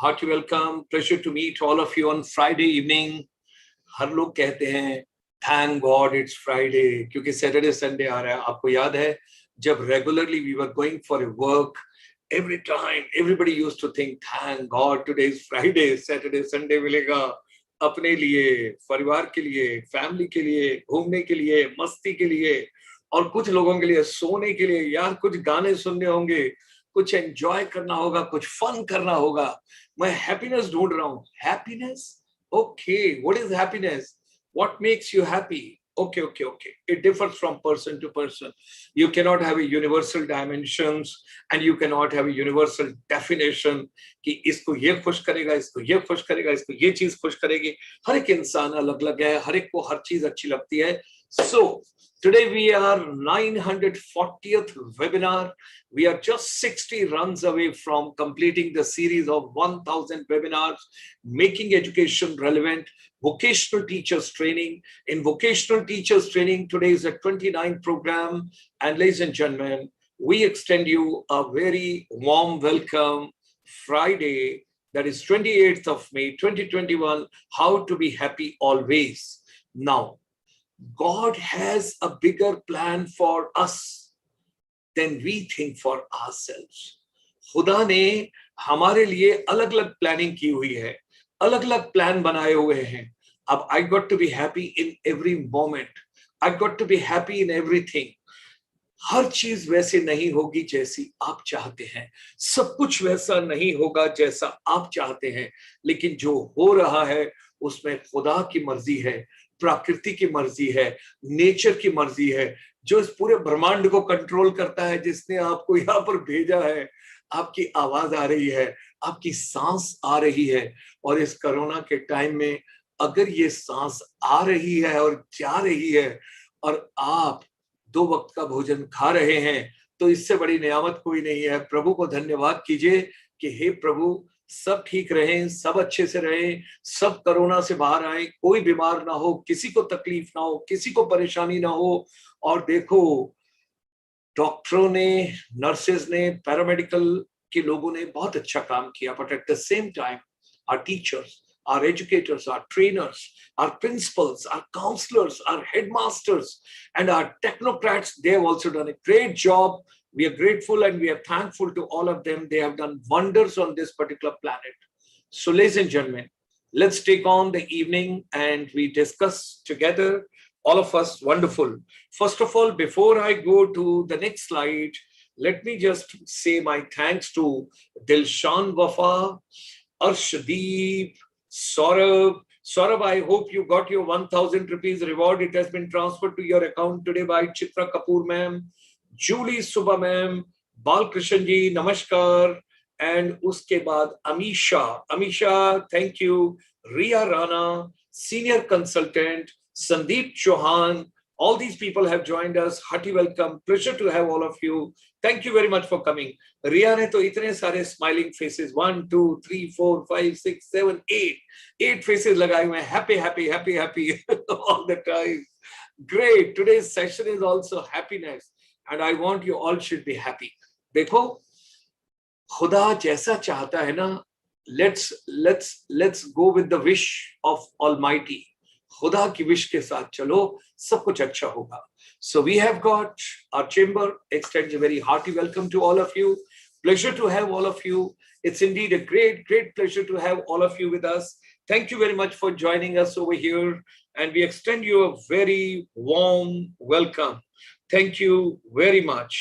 Hearty welcome. Pleasure to meet all of you on Friday evening. हर लोग कहते हैं thank God it's Friday क्योंकि Saturday Sunday आ रहा है. आपको याद है जब regularly we were going for a work, every time everybody used to think thank God today is Friday, Saturday Sunday मिलेगा अपने लिए, परिवार के लिए, फैमिली के लिए, घूमने के लिए, मस्ती के लिए और कुछ लोगों के लिए सोने के लिए. यार कुछ गाने सुनने होंगे, कुछ एंजॉय करना होगा, कुछ फन करना होगा. मैं हैप्पीनेस ढूंढ रहा हूं. Happiness, okay, what is happiness? What makes you happy? Okay. It differs from person to person. You cannot have a universal dimensions and you cannot have a universal definition कि इसको ये खुश करेगा, इसको ये खुश करेगा, इसको ये चीज खुश करेगी. हर एक इंसान अलग-अलग है, हर एक को हर चीज अच्छी लगती है. So today we are 940th webinar. We are just 60 runs away from completing the series of 1000 webinars, making education relevant, vocational teachers training. In vocational teachers training, today is the 29th program. And ladies and gentlemen, we extend you a very warm welcome. Friday, that is 28th of May, 2021, how to be happy always. Now, God has a bigger plan for us than we think for ourselves. खुदा ने हमारे लिए अलग अलग planning की हुई है, अलग अलग प्लान बनाए हुए हैं. अब I got to be happy in every moment. I got to be happy in everything. हर चीज वैसे नहीं होगी जैसी आप चाहते हैं, सब कुछ वैसा नहीं होगा जैसा आप चाहते हैं, लेकिन जो हो रहा है उसमें खुदा की मर्जी है, प्रकृति की मर्जी है, नेचर की मर्जी है, जो इस पूरे ब्रह्मांड को कंट्रोल करता है, जिसने आपको यहाँ पर भेजा है. आपकी आवाज आ रही है, आपकी सांस आ रही है. और इस कोरोना के टाइम में अगर ये सांस आ रही है और जा रही है और आप 2 वक्त का भोजन खा रहे हैं, तो इससे बड़ी नियामत कोई नहीं है. प्रभु को धन्यवाद कीजिए कि हे प्रभु, सब ठीक रहें, सब अच्छे से रहें, सब कोरोना से बाहर आए, कोई बीमार ना हो, किसी को तकलीफ ना हो, किसी को परेशानी ना हो. और देखो, डॉक्टरों ने, नर्सेज ने, पैरामेडिकल के लोगों ने बहुत अच्छा काम किया. But at the same time our teachers, our educators, our trainers, our principals, our counselors, our headmasters, and our technocrats, they have also done a great job. We are grateful and we are thankful to all of them. They have done wonders on this particular planet. So, ladies and gentlemen, let's take on the evening and we discuss together, all of us. Wonderful. First of all, before I go to the next slide, let me just say my thanks to Dilshan Wafa, Arshdeep, Saurabh, I hope you got your 1000 rupees reward. It has been transferred to your account today by Chitra Kapoor ma'am, Julie Subha ma'am, Balkrishan ji, namaskar. And uske baad Amisha, thank you. Ria Rana, senior consultant, Sandeep Chauhan, all these people have joined us. Hearty welcome. Pleasure to have all of you. Thank you very much for coming. रिया ने तो इतने सारे smiling faces, 1 2 3 4 5 6 7 8 faces लगाए हुए हैं. Happy all the time. Great. Today's session is also happiness and I want you all should be happy. देखो, खुदा जैसा चाहता है ना, let's go with the wish of Almighty. खुदा की विश के साथ चलो, सब कुछ अच्छा होगा. So we have got our chamber extends a very hearty welcome to all of you. Pleasure to have all of you. It's indeed a great pleasure to have all of you with us. Thank you very much for joining us over here and we extend you a very warm welcome. Thank you very much.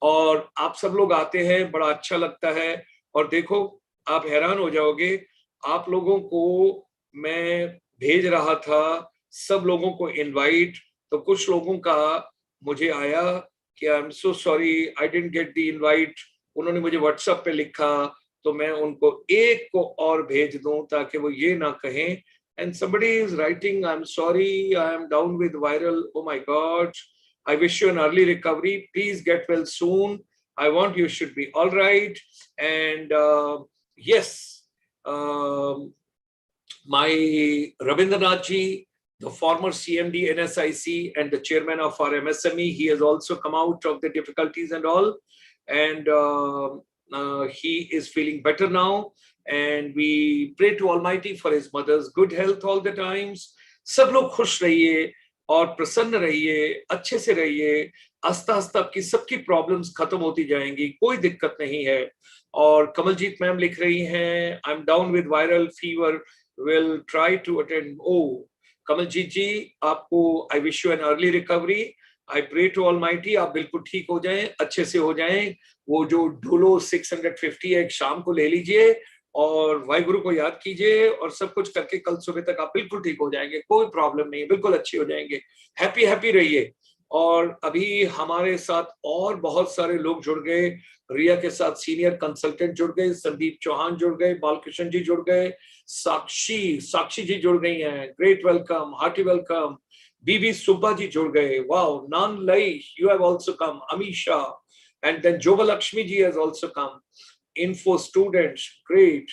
और आप सब लोग आते हैं, बड़ा अच्छा लगता है. और देखो, आप हैरान हो जाओगे, आप लोगों को मैं भेज रहा था सब लोगों को इनवाइट, तो कुछ लोगों का मुझे आया कि आई am so sorry I didn't get the invite. उन्होंने मुझे व्हाट्सएप पे लिखा, तो मैं उनको एक को और भेज दूं ताकि वो ये ना कहें. And somebody is writing, I am sorry, I am down with viral. Oh my God, I wish you an early recovery. Please get well soon. I want you should be all right. And yes, my Rabindranath ji, the former CMD NSIC and the chairman of our MSME, he has also come out of the difficulties and all, and he is feeling better now. and we pray to Almighty for his mother's good health all the times. सब लोग खुश रहिए और प्रसन्न रहिए, अच्छे से रहिए। आस्ता आस्ता आपकी सबकी प्रॉब्लम्स खत्म होती जाएंगी, कोई दिक्कत नहीं है। और कमलजीत मैम लिख रही हैं, I am down with viral fever, will try to attend. Oh Kamaljeet ji, आपको I wish you an early recovery. I pray to almighty आप बिल्कुल ठीक हो जाएं, अच्छे से हो जाएं। वो जो डोलो 650 है, एक शाम को ले लीजिए और वाहिगुरु को याद कीजिए और सब कुछ करके कल सुबह तक आप बिल्कुल ठीक हो जाएंगे, कोई प्रॉब्लम नहीं, बिल्कुल अच्छे हो जाएंगे। हैप्पी हैप्पी रहिए। और अभी हमारे साथ और बहुत सारे लोग जुड़ गए। रिया के साथ सीनियर कंसल्टेंट जुड़ गए, संदीप चौहान जुड़ गए, बालकृष्ण जी जुड़ गए, साक्षी जी जुड़ गई हैं, great welcome, hearty welcome. Bibi Subba ji जुड़ गए, वाओ, नान लई, you have also come, Amisha, and then Joba Lakshmi ji has also come. Info students, great,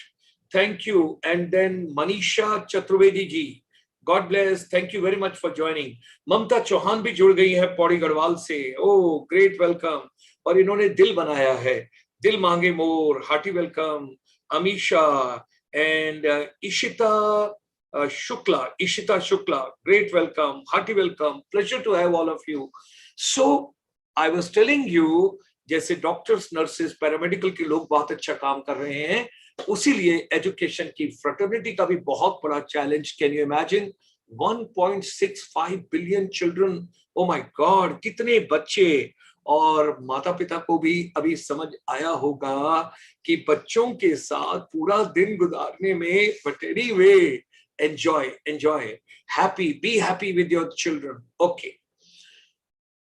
thank you. And then Manisha Chaturvedi ji, God bless, thank you very much for joining. Mamta Chauhan भी जुड़ गई है पौड़ी गढ़वाल से, oh great welcome। और इन्होंने दिल बनाया है, दिल मांगे more, hearty welcome. Amisha and Ishita Shukla, great welcome, hearty welcome, pleasure to have all of you. So I was telling you, जैसे डॉक्टर्स, नर्सेस, पैरामेडिकल के लोग बहुत अच्छा काम कर रहे हैं, उसी लिए एजुकेशन की फ्रेटर्निटी का भी बहुत बड़ा challenge. Can you imagine 1.65 billion children, O my God, कितने बच्चे। और माता पिता को भी अभी समझ आया होगा कि बच्चों के साथ पूरा दिन गुजारने में, but anyway, enjoy, be happy with your children. Okay.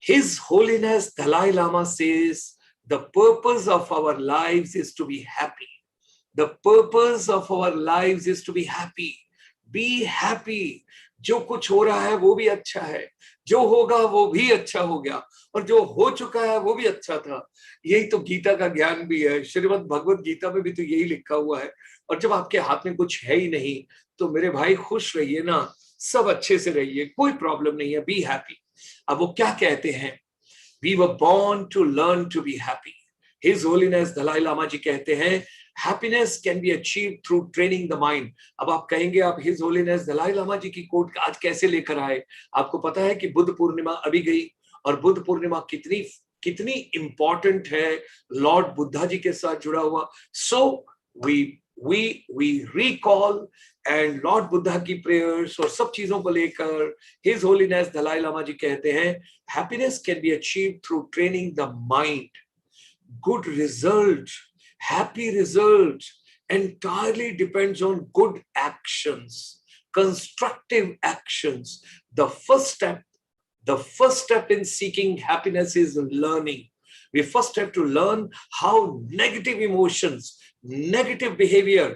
His Holiness Dalai Lama says, the purpose of our lives is to be happy. The purpose of our lives is to be happy. Be happy. जो कुछ हो रहा है वो भी अच्छा है, जो होगा वो भी अच्छा हो गया, और जो हो चुका है वो भी अच्छा था। यही तो गीता का ज्ञान भी है, श्रीमद् भगवत गीता में भी तो यही लिखा हुआ है। और जब आपके हाथ में कुछ है ही नहीं, तो मेरे भाई खुश रहिए ना, सब अच्छे से रहिए, कोई प्रॉब्लम नहीं है, बी हैप्पी। अब वो क्या कहते हैं, we were born to learn to be happy. His holiness Dalai Lama ji कहते हैं, happiness can be achieve through training the mind. अब आप कहेंगे, आप हिज होलीनेस दलाई लामा जी की कोट आज कैसे लेकर आए? आपको पता है कि बुद्ध पूर्णिमा अभी गई, और बुद्ध पूर्णिमा कितनी इंपॉर्टेंट है, लॉर्ड बुद्धा जी के साथ जुड़ा हुआ। सो we recall and Lord Buddha की प्रेयर्स और सब चीजों को लेकर हिज होलीनेस दलाई लामा जी कहते हैं, happiness can be achieve through training the mind. Good result, happy result entirely depends on good actions, constructive actions. The first step in seeking happiness is learning. We first have to learn how negative emotions, negative behavior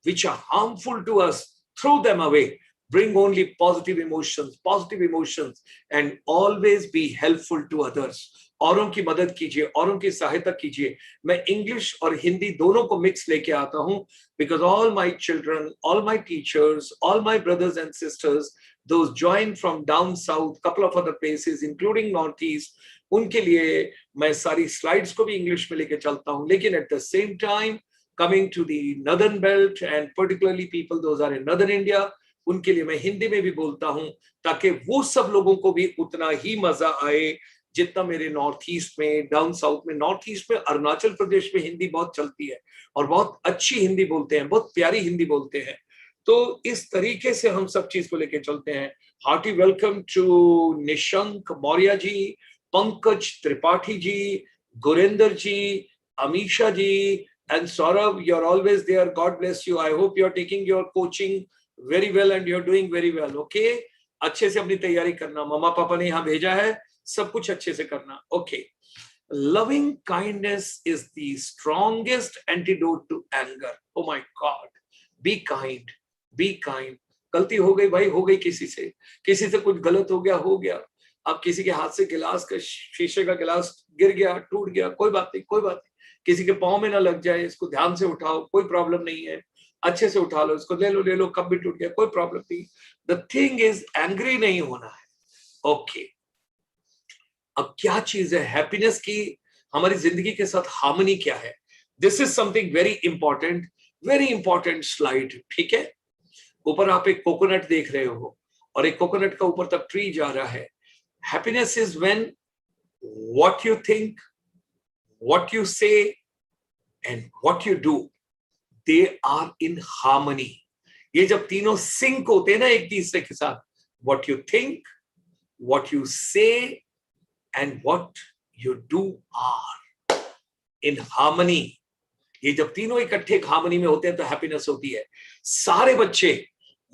which are harmful to us, throw them away. Bring only positive emotions, and always be helpful to others. औरों की मदद कीजिए, औरों की सहायता कीजिए। मैं English और हिंदी दोनों को मिक्स लेके आता हूं, because all my children, all my teachers, all my brothers and sisters, those joined from down south, couple of other places including northeast, उनके लिए मैं सारी स्लाइड्स को भी इंग्लिश में लेके चलता हूं। लेकिन at the same time, coming to the northern belt and particularly people those are in northern India, उनके लिए मैं हिंदी में भी बोलता हूं, ताकि वो सब लोगों को भी उतना ही मजा आए जितना मेरे नॉर्थ ईस्ट में, डाउन साउथ में। नॉर्थ ईस्ट में, अरुणाचल प्रदेश में हिंदी बहुत चलती है और बहुत अच्छी हिंदी बोलते हैं, बहुत प्यारी हिंदी बोलते हैं। तो इस तरीके से हम सब चीज को लेके चलते हैं। Hearty welcome to Nishank Maurya ji, Pankaj Tripathi ji, Gurendra ji, Amisha ji, and Saurav, you're always there. God bless you. I hope you're taking your coaching very well and you're doing very well. Okay? अच्छे से अपनी तैयारी करना, मम्मा पापा ने यहाँ भेजा है, सब कुछ अच्छे से करना। Okay. Loving kindness is the strongest antidote to anger. Oh my God. Be kind. Be kind. गलती हो गई भाई, हो गई, किसी से कुछ गलत हो गया। अब किसी के हाथ से गिलास का, शीशे का गिलास गिर गया, टूट गया, कोई बात नहीं। किसी के पाँव में ना लग जाए, इसको ध्यान से उठाओ, कोई प्रॉब्लम नहीं है, अच्छे से उठा लो, इसको ले लो, कब भी टूट गया, कोई प्रॉब्लम नहीं। द थिंग इज एंग्री नहीं होना है। ओके, अब क्या चीज है हैप्पीनेस की, हमारी जिंदगी के साथ हार्मनी क्या है? This is something very important. Very important slide, ठीक है। ऊपर आप एक कोकोनट देख रहे हो और एक कोकोनट का ऊपर तक ट्री जा रहा है। Happiness is when what you think, what you say and what you do, they are in harmony. ये जब तीनों सिंक होते हैं ना एक दूसरे के साथ, what you think, what you say and what you do are in harmony. ये जब तीनों इकट्ठे हार्मनी में होते हैं तो हैप्पीनेस होती है। सारे बच्चे,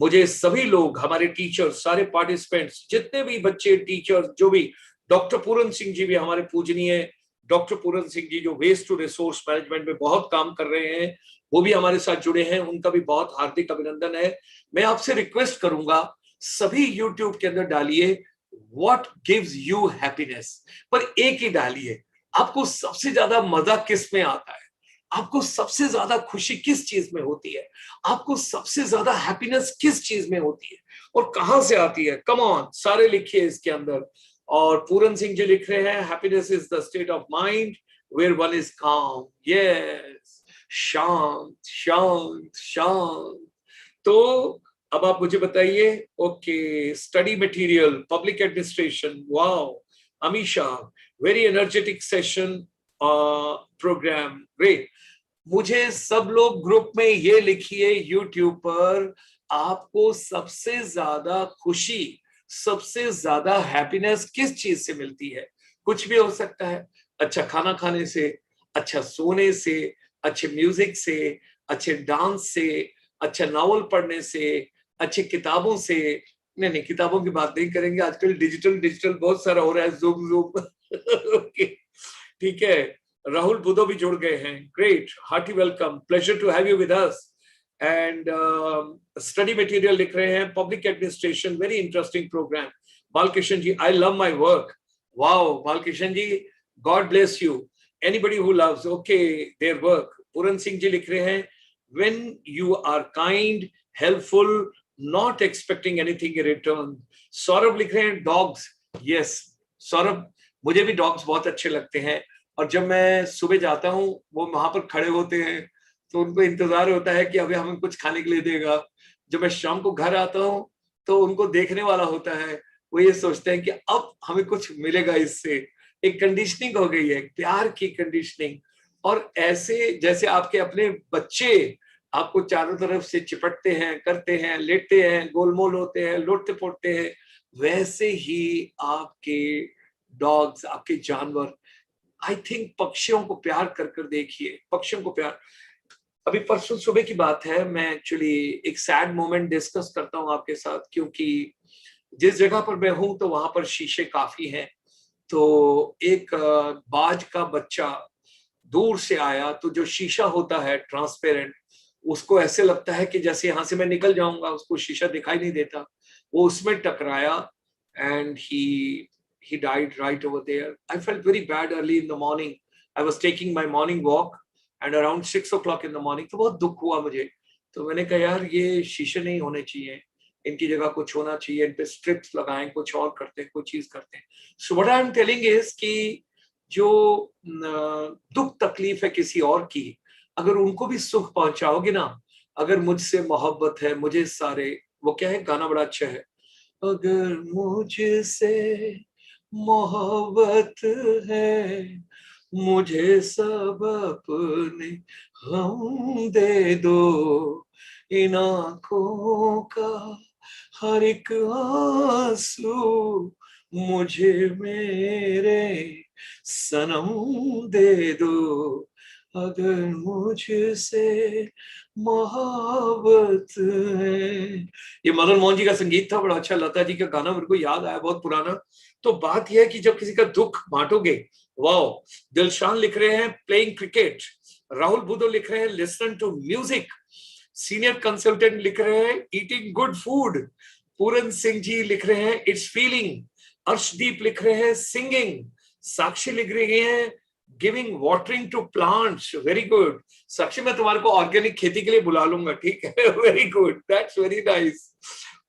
मुझे सभी लोग, हमारे टीचर्स, सारे पार्टिसिपेंट्स, जितने भी बच्चे, टीचर्स, जो भी, डॉक्टर पूरन सिंह जी भी हमारे पूजनीय, डॉक्टर पूरन सिंह जी जो वेस्ट टू रिसोर्स मैनेजमेंट में बहुत काम कर रहे हैं, वो भी हमारे साथ जुड़े हैं, उनका भी बहुत हार्दिक अभिनंदन है। मैं आपसे रिक्वेस्ट करूंगा, सभी यूट्यूब के अंदर डालिए व्हाट गिव्स यू हैप्पीनेस, पर एक ही डालिए, आपको सबसे ज्यादा मजा किस में आता है, आपको सबसे ज्यादा खुशी किस चीज में होती है, आपको सबसे ज्यादा हैप्पीनेस किस चीज में होती है और कहां से आती है। कम ऑन, सारे लिखिए इसके अंदर। और पूरन सिंह जी लिख रहे हैं, happiness is the state of mind where one is calm. Yes, शांत शांत शांत। तो अब आप मुझे बताइए, okay, study material, public administration, wow, Amisha, very energetic session program, great. मुझे सब लोग ग्रुप में ये लिखिए यूट्यूब पर, आपको सबसे ज्यादा खुशी, सबसे ज्यादा हैप्पीनेस किस चीज से मिलती है। कुछ भी हो सकता है, अच्छा खाना खाने से, अच्छा सोने से, अच्छे म्यूजिक से, अच्छे डांस से, अच्छा नॉवल पढ़ने से, अच्छी किताबों से। नहीं नहीं, किताबों की बात नहीं करेंगे, आजकल डिजिटल डिजिटल बहुत सारा हो रहा है, जूम जूम ओके, ठीक है। राहुल बुदो भी जुड़ गए हैं, great, hearty welcome, pleasure to have you with us. And study material लिख रहे हैं, public administration, very interesting programme. Balkishan ji, I love my work, wow Balkishan ji, God bless you. Anybody who loves, okay, their work. Puran Singh ji लिख रहे हैं, when you are kind, helpful, not expecting anything in return। Saurabh लिख रहे हैं, dogs, yes Saurabh, मुझे भी dogs बहुत अच्छे लगते हैं। और जब मैं सुबह जाता हूँ, वो वहां पर खड़े होते हैं, तो उनको इंतजार होता है कि अभी हमें कुछ खाने के लिए देगा। जब मैं शाम को घर आता हूँ, तो उनको देखने वाला होता है, वो ये सोचते हैं कि अब हमें कुछ मिलेगा इससे। एक कंडीशनिंग हो गई है, प्यार की कंडीशनिंग। और ऐसे जैसे आपके अपने बच्चे आपको चारों तरफ से चिपटते हैं, करते हैं, लेटते हैं, गोलमोल होते हैं, लोटते पोटते हैं, वैसे ही आपके डॉग्स, आपके जानवर, आई थिंक पक्षियों को प्यार कर कर देखिए, पक्षियों को प्यार। अभी परसों सुबह की बात है, मैं एक्चुअली एक सैड मोमेंट डिस्कस करता हूँ आपके साथ, क्योंकि जिस जगह पर मैं हूं तो वहां पर शीशे काफी हैं। तो एक बाज का बच्चा दूर से आया, तो जो शीशा होता है ट्रांसपेरेंट, उसको ऐसे लगता है कि जैसे यहां से मैं निकल जाऊंगा, उसको शीशा दिखाई नहीं देता, वो उसमें टकराया and he died right over there. I felt very bad early in the morning. I was taking my morning walk and around 6 o'clock in the morning, तो बहुत दुख हुआ मुझे। तो मैंने कहा यार, ये शीशे नहीं होने चाहिए, इनकी जगह कुछ होना चाहिए, इन पे स्ट्रिप्स लगाएं, कुछ और करते हैं, कोई चीज करते हैं। So what I am telling is कि जो दुख तकलीफ है किसी और की, अगर उनको भी सुख पहुंचाओगे ना, अगर मुझसे मोहब्बत है, मुझे सारे, वो क्या है, गाना बड़ा अच्छा है, अगर मुझसे मोहब्बत है, मुझे सब अपने हम दे दो, इन आंखों का हर एक आंसू मुझे मेरे सनम दे दो, अगर मुझसे मोहब्बत है। ये मदन मोहन जी का संगीत था, बड़ा अच्छा। लता जी का गाना मेरे को याद आया, बहुत पुराना। तो बात यह है कि जब किसी का दुख बांटोगे, वाओ। दिलशान लिख रहे हैं, प्लेइंग क्रिकेट। राहुल बुदो लिख रहे हैं, listen to music. Senior consultant लिख रहे हैं, eating good food. Puran Singh ji लिख रहे हैं, इट्स फीलिंग। अर्शदीप लिख रहे हैं, सिंगिंग। साक्षी लिख रही हैं, giving watering to plants, very good. Sakshi, मैं तुम्हारे को ऑर्गेनिक खेती के लिए बुला लूंगा, ठीक है, very good, that's very nice.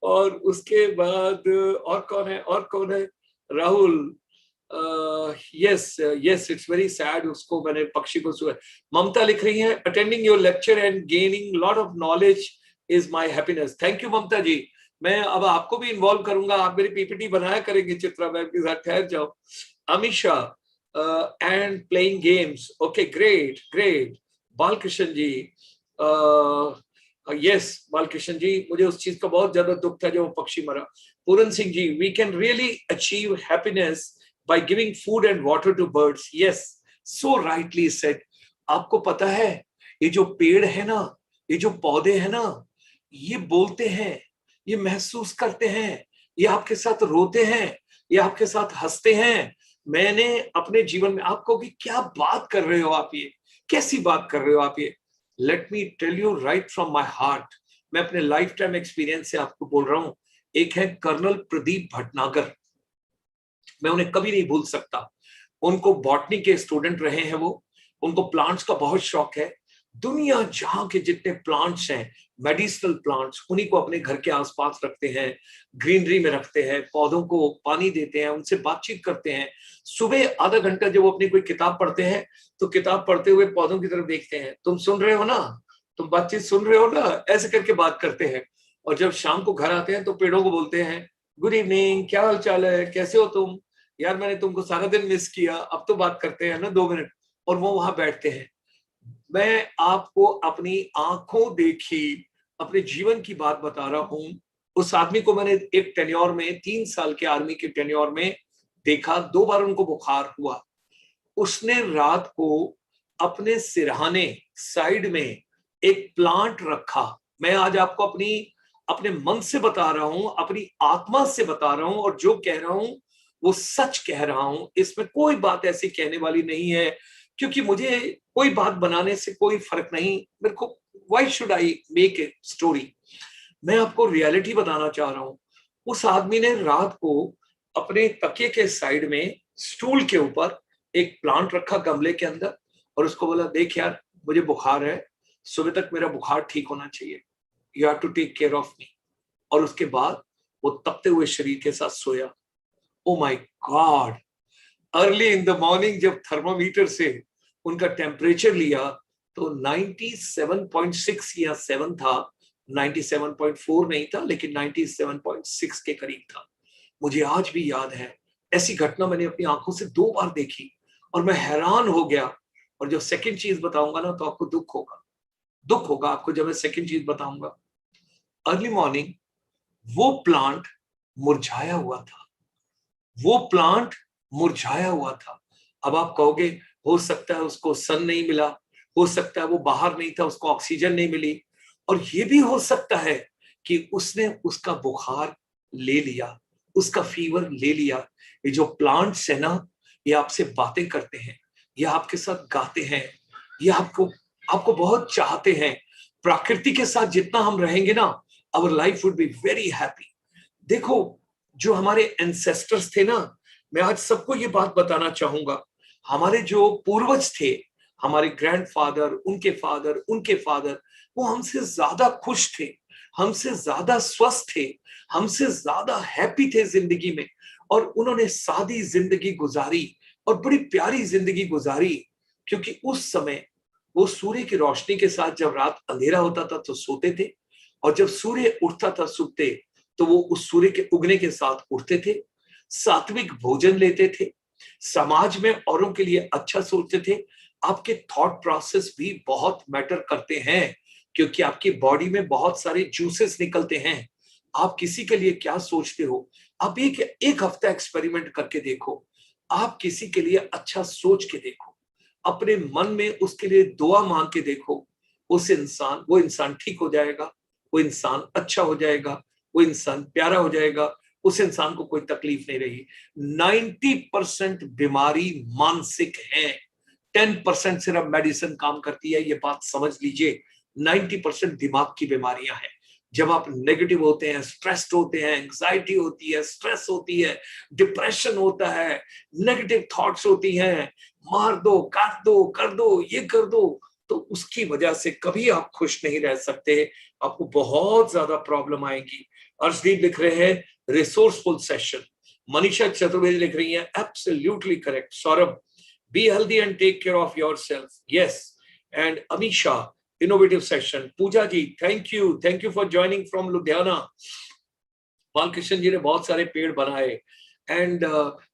और उसके बाद और कौन है, और कौन है, Rahul, yes yes, it's very sad, उसको मैंने पक्षी को सुना। ममता लिख रही है, attending your lecture and gaining lot of knowledge is my happiness. Thank you Mamta ji, मैं अब आपको भी इन्वॉल्व करूंगा, आप मेरी पीपीटी बनाया करेंगे चित्रा मैम के साथ, ठहर जाओ। Amisha and playing games, okay great great. Balkrishna ji, yes Balkrishna ji, मुझे उस चीज का बहुत ज्यादा दुख था जो वो पक्षी मरा। Puran Singh ji, we can really achieve happiness by giving food and water to birds. Yes, so rightly said. आपको पता है, ये जो पेड़ है ना, ये जो पौधे हैं ना, ये बोलते हैं, ये महसूस करते हैं, ये आपके साथ रोते हैं, ये आपके साथ हंसते हैं। मैंने अपने जीवन में, आपको कि क्या बात कर रहे हो आप, ये कैसी बात कर रहे हो आप ये। Let me tell you right from my heart, मैं अपने लाइफ टाइम एक्सपीरियंस से आपको बोल रहा हूं। एक है कर्नल प्रदीप भटनागर, मैं उन्हें कभी नहीं भूल सकता। उनको बॉटनी के स्टूडेंट रहे हैं वो, उनको प्लांट्स का बहुत शौक है। दुनिया जहां के जितने प्लांट्स हैं, मेडिसिनल प्लांट्स, उन्हीं को अपने घर के आसपास रखते हैं, ग्रीनरी में रखते हैं, पौधों को पानी देते हैं, उनसे बातचीत करते हैं। सुबह आधा घंटा जब वो अपनी कोई किताब पढ़ते हैं, तो किताब पढ़ते हुए पौधों की तरफ देखते हैं, तुम सुन रहे हो ना, तुम बातचीत सुन रहे हो ना, ऐसे करके बात करते हैं। और जब शाम को घर आते हैं तो पेड़ों को बोलते हैं, गुड इवनिंग, क्या हाल चाल है, कैसे हो तुम, यार मैंने तुमको सारा दिन मिस किया, अब तो बात करते हैं ना 2 मिनट। और वो वहां बैठते हैं। मैं आपको अपनी आंखों देखी अपने जीवन की बात बता रहा हूं। उस आदमी को मैंने एक टेन्योर में, 3 साल के आर्मी के टेन्योर में देखा, 2 बार उनको बुखार हुआ। उसने रात को अपने सिरहाने साइड में एक प्लांट रखा। मैं आज आपको अपने मन से बता रहा हूं, अपनी आत्मा से बता रहा हूं, और जो कह रहा हूं वो सच कह रहा हूं। इसमें कोई बात ऐसी कहने वाली नहीं है, क्योंकि मुझे कोई बात बनाने से कोई फर्क नहीं, मेरे को why should I make a story. मैं आपको रियलिटी बताना चाह रहा हूं। उस आदमी ने रात को अपने तकिए के साइड में स्टूल के ऊपर एक प्लांट रखा गमले के अंदर, और उसको बोला, देख यार मुझे बुखार है, सुबह तक मेरा बुखार ठीक होना चाहिए, you have to take care of me. और उसके बाद वो तपते हुए शरीर के साथ सोया। Oh my god, early in the morning जब थर्मामीटर से उनका टेम्परेचर लिया तो 97.6 या 7 था, 97.4 नहीं था, लेकिन 97.6 के करीब था। मुझे आज भी याद है, ऐसी घटना मैंने अपनी आंखों से 2 बार देखी और मैं हैरान हो गया। और जो सेकंड चीज बताऊंगा ना, तो आपको दुख होगा आपको जब मैं सेकंड चीज बताऊंगा। अर्ली मॉर्निंग वो प्लांट मुरझाया हुआ था, वो प्लांट मुरझाया हुआ था। अब आप कहोगे, हो सकता है उसको सन नहीं मिला, हो सकता है वो बाहर नहीं था, उसको ऑक्सीजन नहीं मिली, और ये भी हो सकता है कि उसने उसका बुखार ले लिया, उसका फीवर ले लिया। ये जो प्लांट्स है ना, ये आपसे बातें करते हैं, ये आपके साथ गाते हैं, ये आपको बहुत चाहते हैं। प्रकृति के साथ जितना हम रहेंगे ना, our life would be very happy. देखो, जो हमारे एंसेस्टर्स थे ना, मैं आज सबको ये बात बताना चाहूंगा, हमारे जो पूर्वज थे, हमारे ग्रैंडफादर, उनके फादर, उनके फादर, वो हमसे ज्यादा खुश थे, हमसे ज्यादा स्वस्थ थे, हमसे ज्यादा हैप्पी थे जिंदगी में। और उन्होंने सादी जिंदगी गुजारी और बड़ी प्यारी जिंदगी गुजारी, क्योंकि उस समय वो सूर्य की रोशनी के साथ जब रात अंधेरा होता था तो सोते थे, और जब सूर्य उठता था सुबह, तो वो उस सूर्य के उगने के साथ उठते थे, सात्विक भोजन लेते थे, समाज में औरों के लिए अच्छा सोचते थे। आपके थॉट प्रोसेस भी बहुत मैटर करते हैं, क्योंकि आपकी बॉडी में बहुत सारे जूसेस निकलते हैं। आप किसी के लिए क्या सोचते हो, आप एक हफ्ता एक्सपेरिमेंट करके देखो, आप किसी के लिए अच्छा सोच के देखो, अपने मन में उसके लिए दुआ मांग के देखो, वो इंसान ठीक हो जाएगा, वो इंसान अच्छा हो जाएगा, वो इंसान प्यारा हो जाएगा, उस इंसान को कोई तकलीफ नहीं रही। 90% बीमारी मानसिक है, 10% सिर्फ मेडिसिन काम करती है, ये बात समझ लीजिए। 90% दिमाग की बीमारियां हैं। जब आप नेगेटिव होते हैं, स्ट्रेस्ड होते हैं, एंजाइटी होती है, स्ट्रेस होती है, डिप्रेशन होता है, नेगेटिव थॉट्स होती हैं, मार दो, काट दो, कर दो, ये कर दो, तो उसकी वजह से कभी आप खुश नहीं रह सकते, आपको बहुत ज्यादा प्रॉब्लम आएगी। अर्शदीप लिख रहे हैं, रिसोर्सफुल सेशन, मनीषा चतुर्वेदी लिख रही है absolutely correct. Saurabh, be healthy and take care of yourself, yes. And Amisha, innovative session. Pooja ji, thank you for joining from Ludhiana. Balkrishna ji ने बहुत सारे पेड़ बनाए। एंड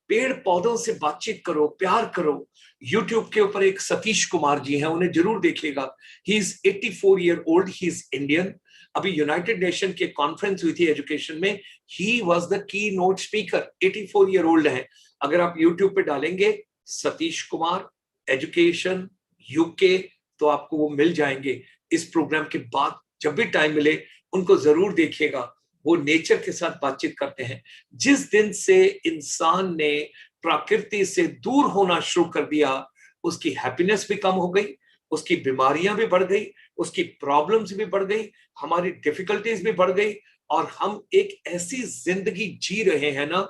पेड़ पौधों से बातचीत करो, प्यार करो। यूट्यूब के ऊपर एक सतीश कुमार जी हैं, उन्हें जरूर देखिएगा। He is 84 year old, he is Indian. अभी यूनाइटेड नेशन के कॉन्फ्रेंस हुई थी एजुकेशन में, he was the key note speaker. 84 year old है। अगर आप यूट्यूब पे डालेंगे सतीश कुमार एजुकेशन यूके, तो आपको वो मिल जाएंगे। इस प्रोग्राम के बाद जब भी टाइम मिले उनको जरूर देखिएगा। वो नेचर के साथ बातचीत करते हैं। जिस दिन से इंसान ने प्रकृति से दूर होना शुरू कर दिया, उसकी हैप्पीनेस भी कम हो गई, उसकी बीमारियां भी बढ़ गई, उसकी प्रॉब्लम्स भी बढ़ गई, हमारी डिफिकल्टीज भी बढ़ गई। और हम एक ऐसी जिंदगी जी रहे हैं ना,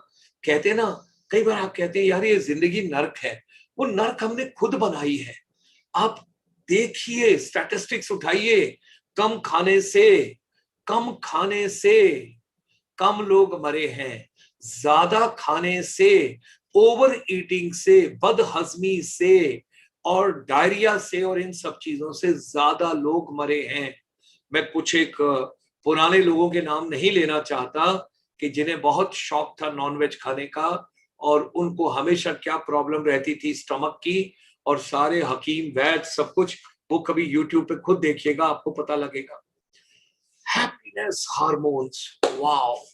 कहते हैं ना, कई बार आप कहते हैं यार ये जिंदगी नर्क है। वो नर्क हमने खुद बनाई है। आप देखिए, स्टैटिस्टिक्स उठाइए, कम खाने से कम लोग मरे हैं, ज्यादा खाने से, ओवर ईटिंग से, बदहजमी से और डायरिया से और इन सब चीजों से ज्यादा लोग मरे हैं। मैं कुछ एक पुराने लोगों के नाम नहीं लेना चाहता कि जिन्हें बहुत शौक था नॉनवेज खाने का और उनको हमेशा क्या प्रॉब्लम रहती थी स्टमक की, और सारे हकीम वैद्य सब कुछ, वो कभी यूट्यूब पे खुद देखिएगा, आपको पता लगेगा। Happiness hormones, wow.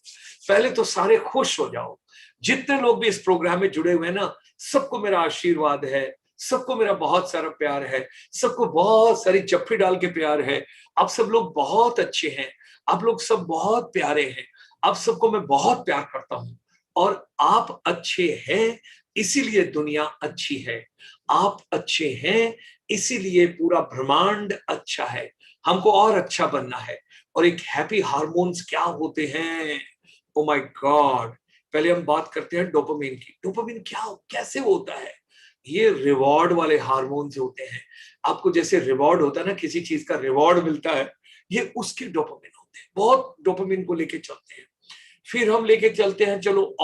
पहले तो सारे खुश हो जाओ। जितने लोग भी इस प्रोग्राम में जुड़े हुए हैं ना, सबको मेरा आशीर्वाद है, सबको मेरा बहुत सारा प्यार है, सबको बहुत सारी जफ्फी डाल के प्यार है। आप सब लोग बहुत अच्छे हैं, आप लोग सब बहुत प्यारे हैं, आप सबको मैं बहुत प्यार करता हूं। और आप अच्छे हैं इसीलिए दुनिया अच्छी है, आप अच्छे हैं इसीलिए पूरा ब्रह्मांड अच्छा है। हमको और अच्छा बनना है। और एक हैप्पी हार्मोन्स क्या होते हैं, ओ माय गॉड। पहले हम बात करते हैं डोपामिन की। डोपामिन क्या, कैसे होता है? ये रिवॉर्ड वाले हार्मोन्स होते हैं। आपको जैसे रिवॉर्ड होता है ना, किसी चीज का रिवॉर्ड मिलता है, ये उसके डोपामिन होते हैं। बहुत डोपामिन को लेके चलते हैं। फिर हम लेके चलते हैं, चलो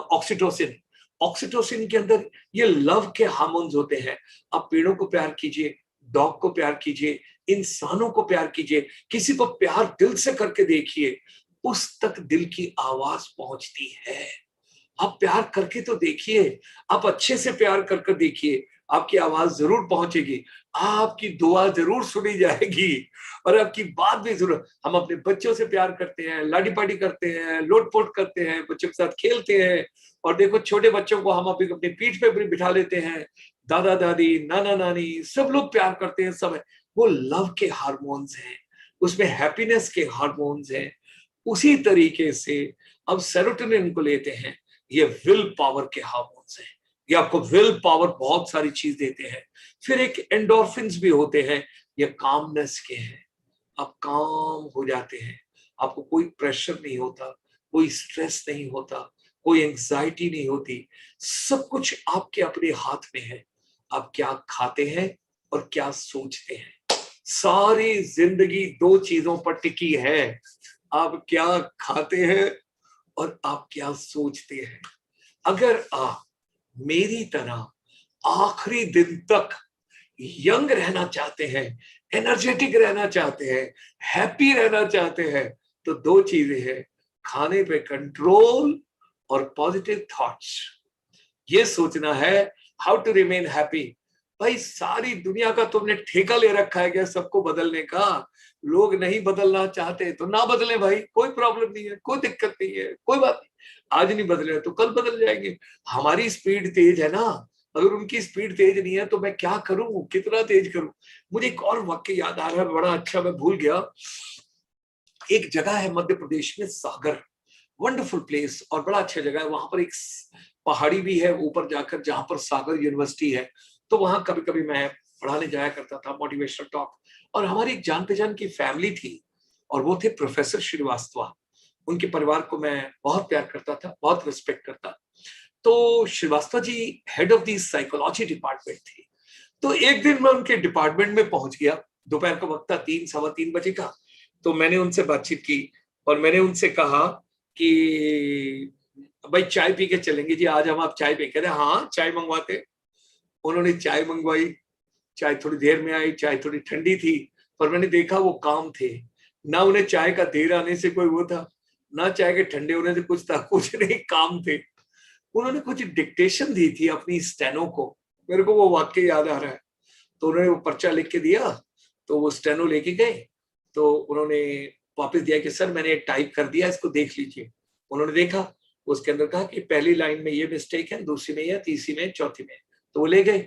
ऑक्सीटोसिन। ऑक्सीटोसिन के अंदर ये लव के हार्मोन्स होते हैं। आप पेड़ों को प्यार कीजिए, डॉग को प्यार कीजिए, इंसानों को प्यार कीजिए, किसी को प्यार दिल से करके देखिए, उस तक दिल की आवाज पहुंचती है। आप प्यार करके तो देखिए, आप अच्छे से प्यार कर देखिए, आपकी आवाज जरूर पहुंचेगी, आपकी दुआ जरूर सुनी जाएगी और आपकी बात भी जरूर। हम अपने बच्चों से प्यार करते हैं, लाडी पाडी करते हैं, लोटपोट करते हैं, बच्चों के साथ खेलते हैं। और देखो छोटे बच्चों को हम अपनी पीठ पे भी बिठा लेते हैं, दादा दादी, नाना नानी, सब लोग प्यार करते हैं। सब है वो लव के हार्मोन्स हैं, उसमें हैप्पीनेस के हार्मोन्स हैं। उसी तरीके से अब सेरोटोनिन को लेते हैं, ये विल पावर के हार्मोन्स हैं। ये आपको विल पावर बहुत सारी चीज देते हैं। फिर एक एंडोर्फिन्स भी होते हैं, ये कामनेस के हैं। आप काम हो जाते हैं, आपको कोई प्रेशर नहीं होता, कोई स्ट्रेस नहीं होता, कोई एंजाइटी नहीं होती। सब कुछ आपके अपने हाथ में है। आप क्या खाते हैं और क्या सोचते हैं। सारी जिंदगी दो चीजों पर टिकी है, आप क्या खाते हैं और आप क्या सोचते हैं। अगर आप मेरी तरह आखिरी दिन तक यंग रहना चाहते हैं, एनर्जेटिक रहना चाहते हैं, हैप्पी रहना चाहते हैं, तो दो चीजें हैं, खाने पे कंट्रोल और पॉजिटिव थॉट्स। ये सोचना है हाउ टू रिमेन हैप्पी। भाई सारी दुनिया का तुमने ठेका ले रखा है क्या सबको बदलने का? लोग नहीं बदलना चाहते तो ना बदले भाई, कोई प्रॉब्लम नहीं है, कोई दिक्कत नहीं है, कोई बात नहीं। आज नहीं बदले तो कल बदल जाएंगे। हमारी स्पीड तेज है ना, अगर उनकी स्पीड तेज नहीं है तो मैं क्या करूं, कितना तेज करूं। मुझे एक और वाक्य याद आ रहा है, बड़ा अच्छा, मैं भूल गया। एक जगह है मध्य प्रदेश में, सागर, वंडरफुल प्लेस और बड़ा अच्छा जगह है। वहां पर एक पहाड़ी भी है ऊपर जाकर, जहां पर सागर यूनिवर्सिटी है। तो वहां कभी कभी मैं पढ़ाने जाया करता था, मोटिवेशनल टॉक। और हमारी एक जान पहचान की फैमिली थी और वो थे प्रोफेसर श्रीवास्तव। उनके परिवार को मैं बहुत प्यार करता था, बहुत रिस्पेक्ट करता। तो Srivastava ji head of the psychology department थे। तो एक दिन मैं उनके डिपार्टमेंट में पहुंच गया, दोपहर का वक्त था, 3 सवा 3 बजे का। तो मैंने उनसे बातचीत की और मैंने उनसे कहा कि भाई चाय पी के चलेंगे जी, आज हम आप चाय पी के, हाँ चाय मंगवाते। उन्होंने चाय मंगवाई, चाय थोड़ी देर में आई, चाय थोड़ी ठंडी थी, पर मैंने देखा वो काम थे। ना उन्हें चाय का देर आने से कोई वो था, ना चाय के ठंडे होने से कुछ था, कुछ नहीं, काम थे। उन्होंने कुछ डिक्टेशन दी थी अपनी स्टेनो को, मेरे को वो वाक्य याद आ रहा है। तो उन्होंने वो पर्चा लिख के दिया, तो वो स्टेनो लेके गए, तो उन्होंने वापस दिया कि सर मैंने टाइप कर दिया, इसको देख लीजिए। उन्होंने देखा, उसके अंदर कहा कि पहली लाइन में ये मिस्टेक है, दूसरी में या तीसरी में, चौथी में। तो वो ले गए।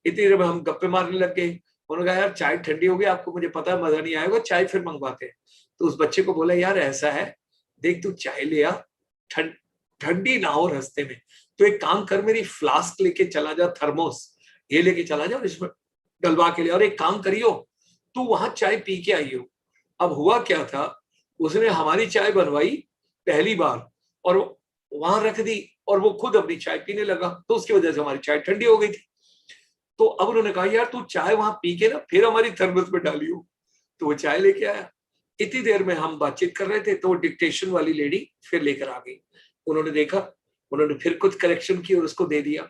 इतनी देर में हम गप्पे मारने लग गए। उन्होंने कहा यार चाय ठंडी हो गई, आपको मुझे पता है मजा नहीं आएगा, चाय फिर मंगवाते हैं। तो उस बच्चे को बोला यार ऐसा है, देख तू चाय ले आ, ठंडी ना हो रास्ते में, तो एक काम कर, मेरी फ्लास्क लेके चला जा, थर्मोस ये लेके चला जा, और इसमें डलवा के लिया, और एक काम करियो तू वहां चाय पी के आई हो। अब हुआ क्या था, उसने हमारी चाय बनवाई पहली बार और वहां रख दी, और वो खुद अपनी चाय पीने लगा, तो उसकी वजह से हमारी चाय ठंडी हो गई थी। तो अब उन्होंने कहा यार तू चाय वहां पी के ना फिर हमारी थर्मस में डाली हो। तो वो चाय लेके आया। इतनी देर में हम बातचीत कर रहे थे, तो वो डिक्टेशन वाली लेडी फिर लेकर आ गई। उन्होंने देखा, उन्होंने फिर कुछ करेक्शन की और उसको दे दिया।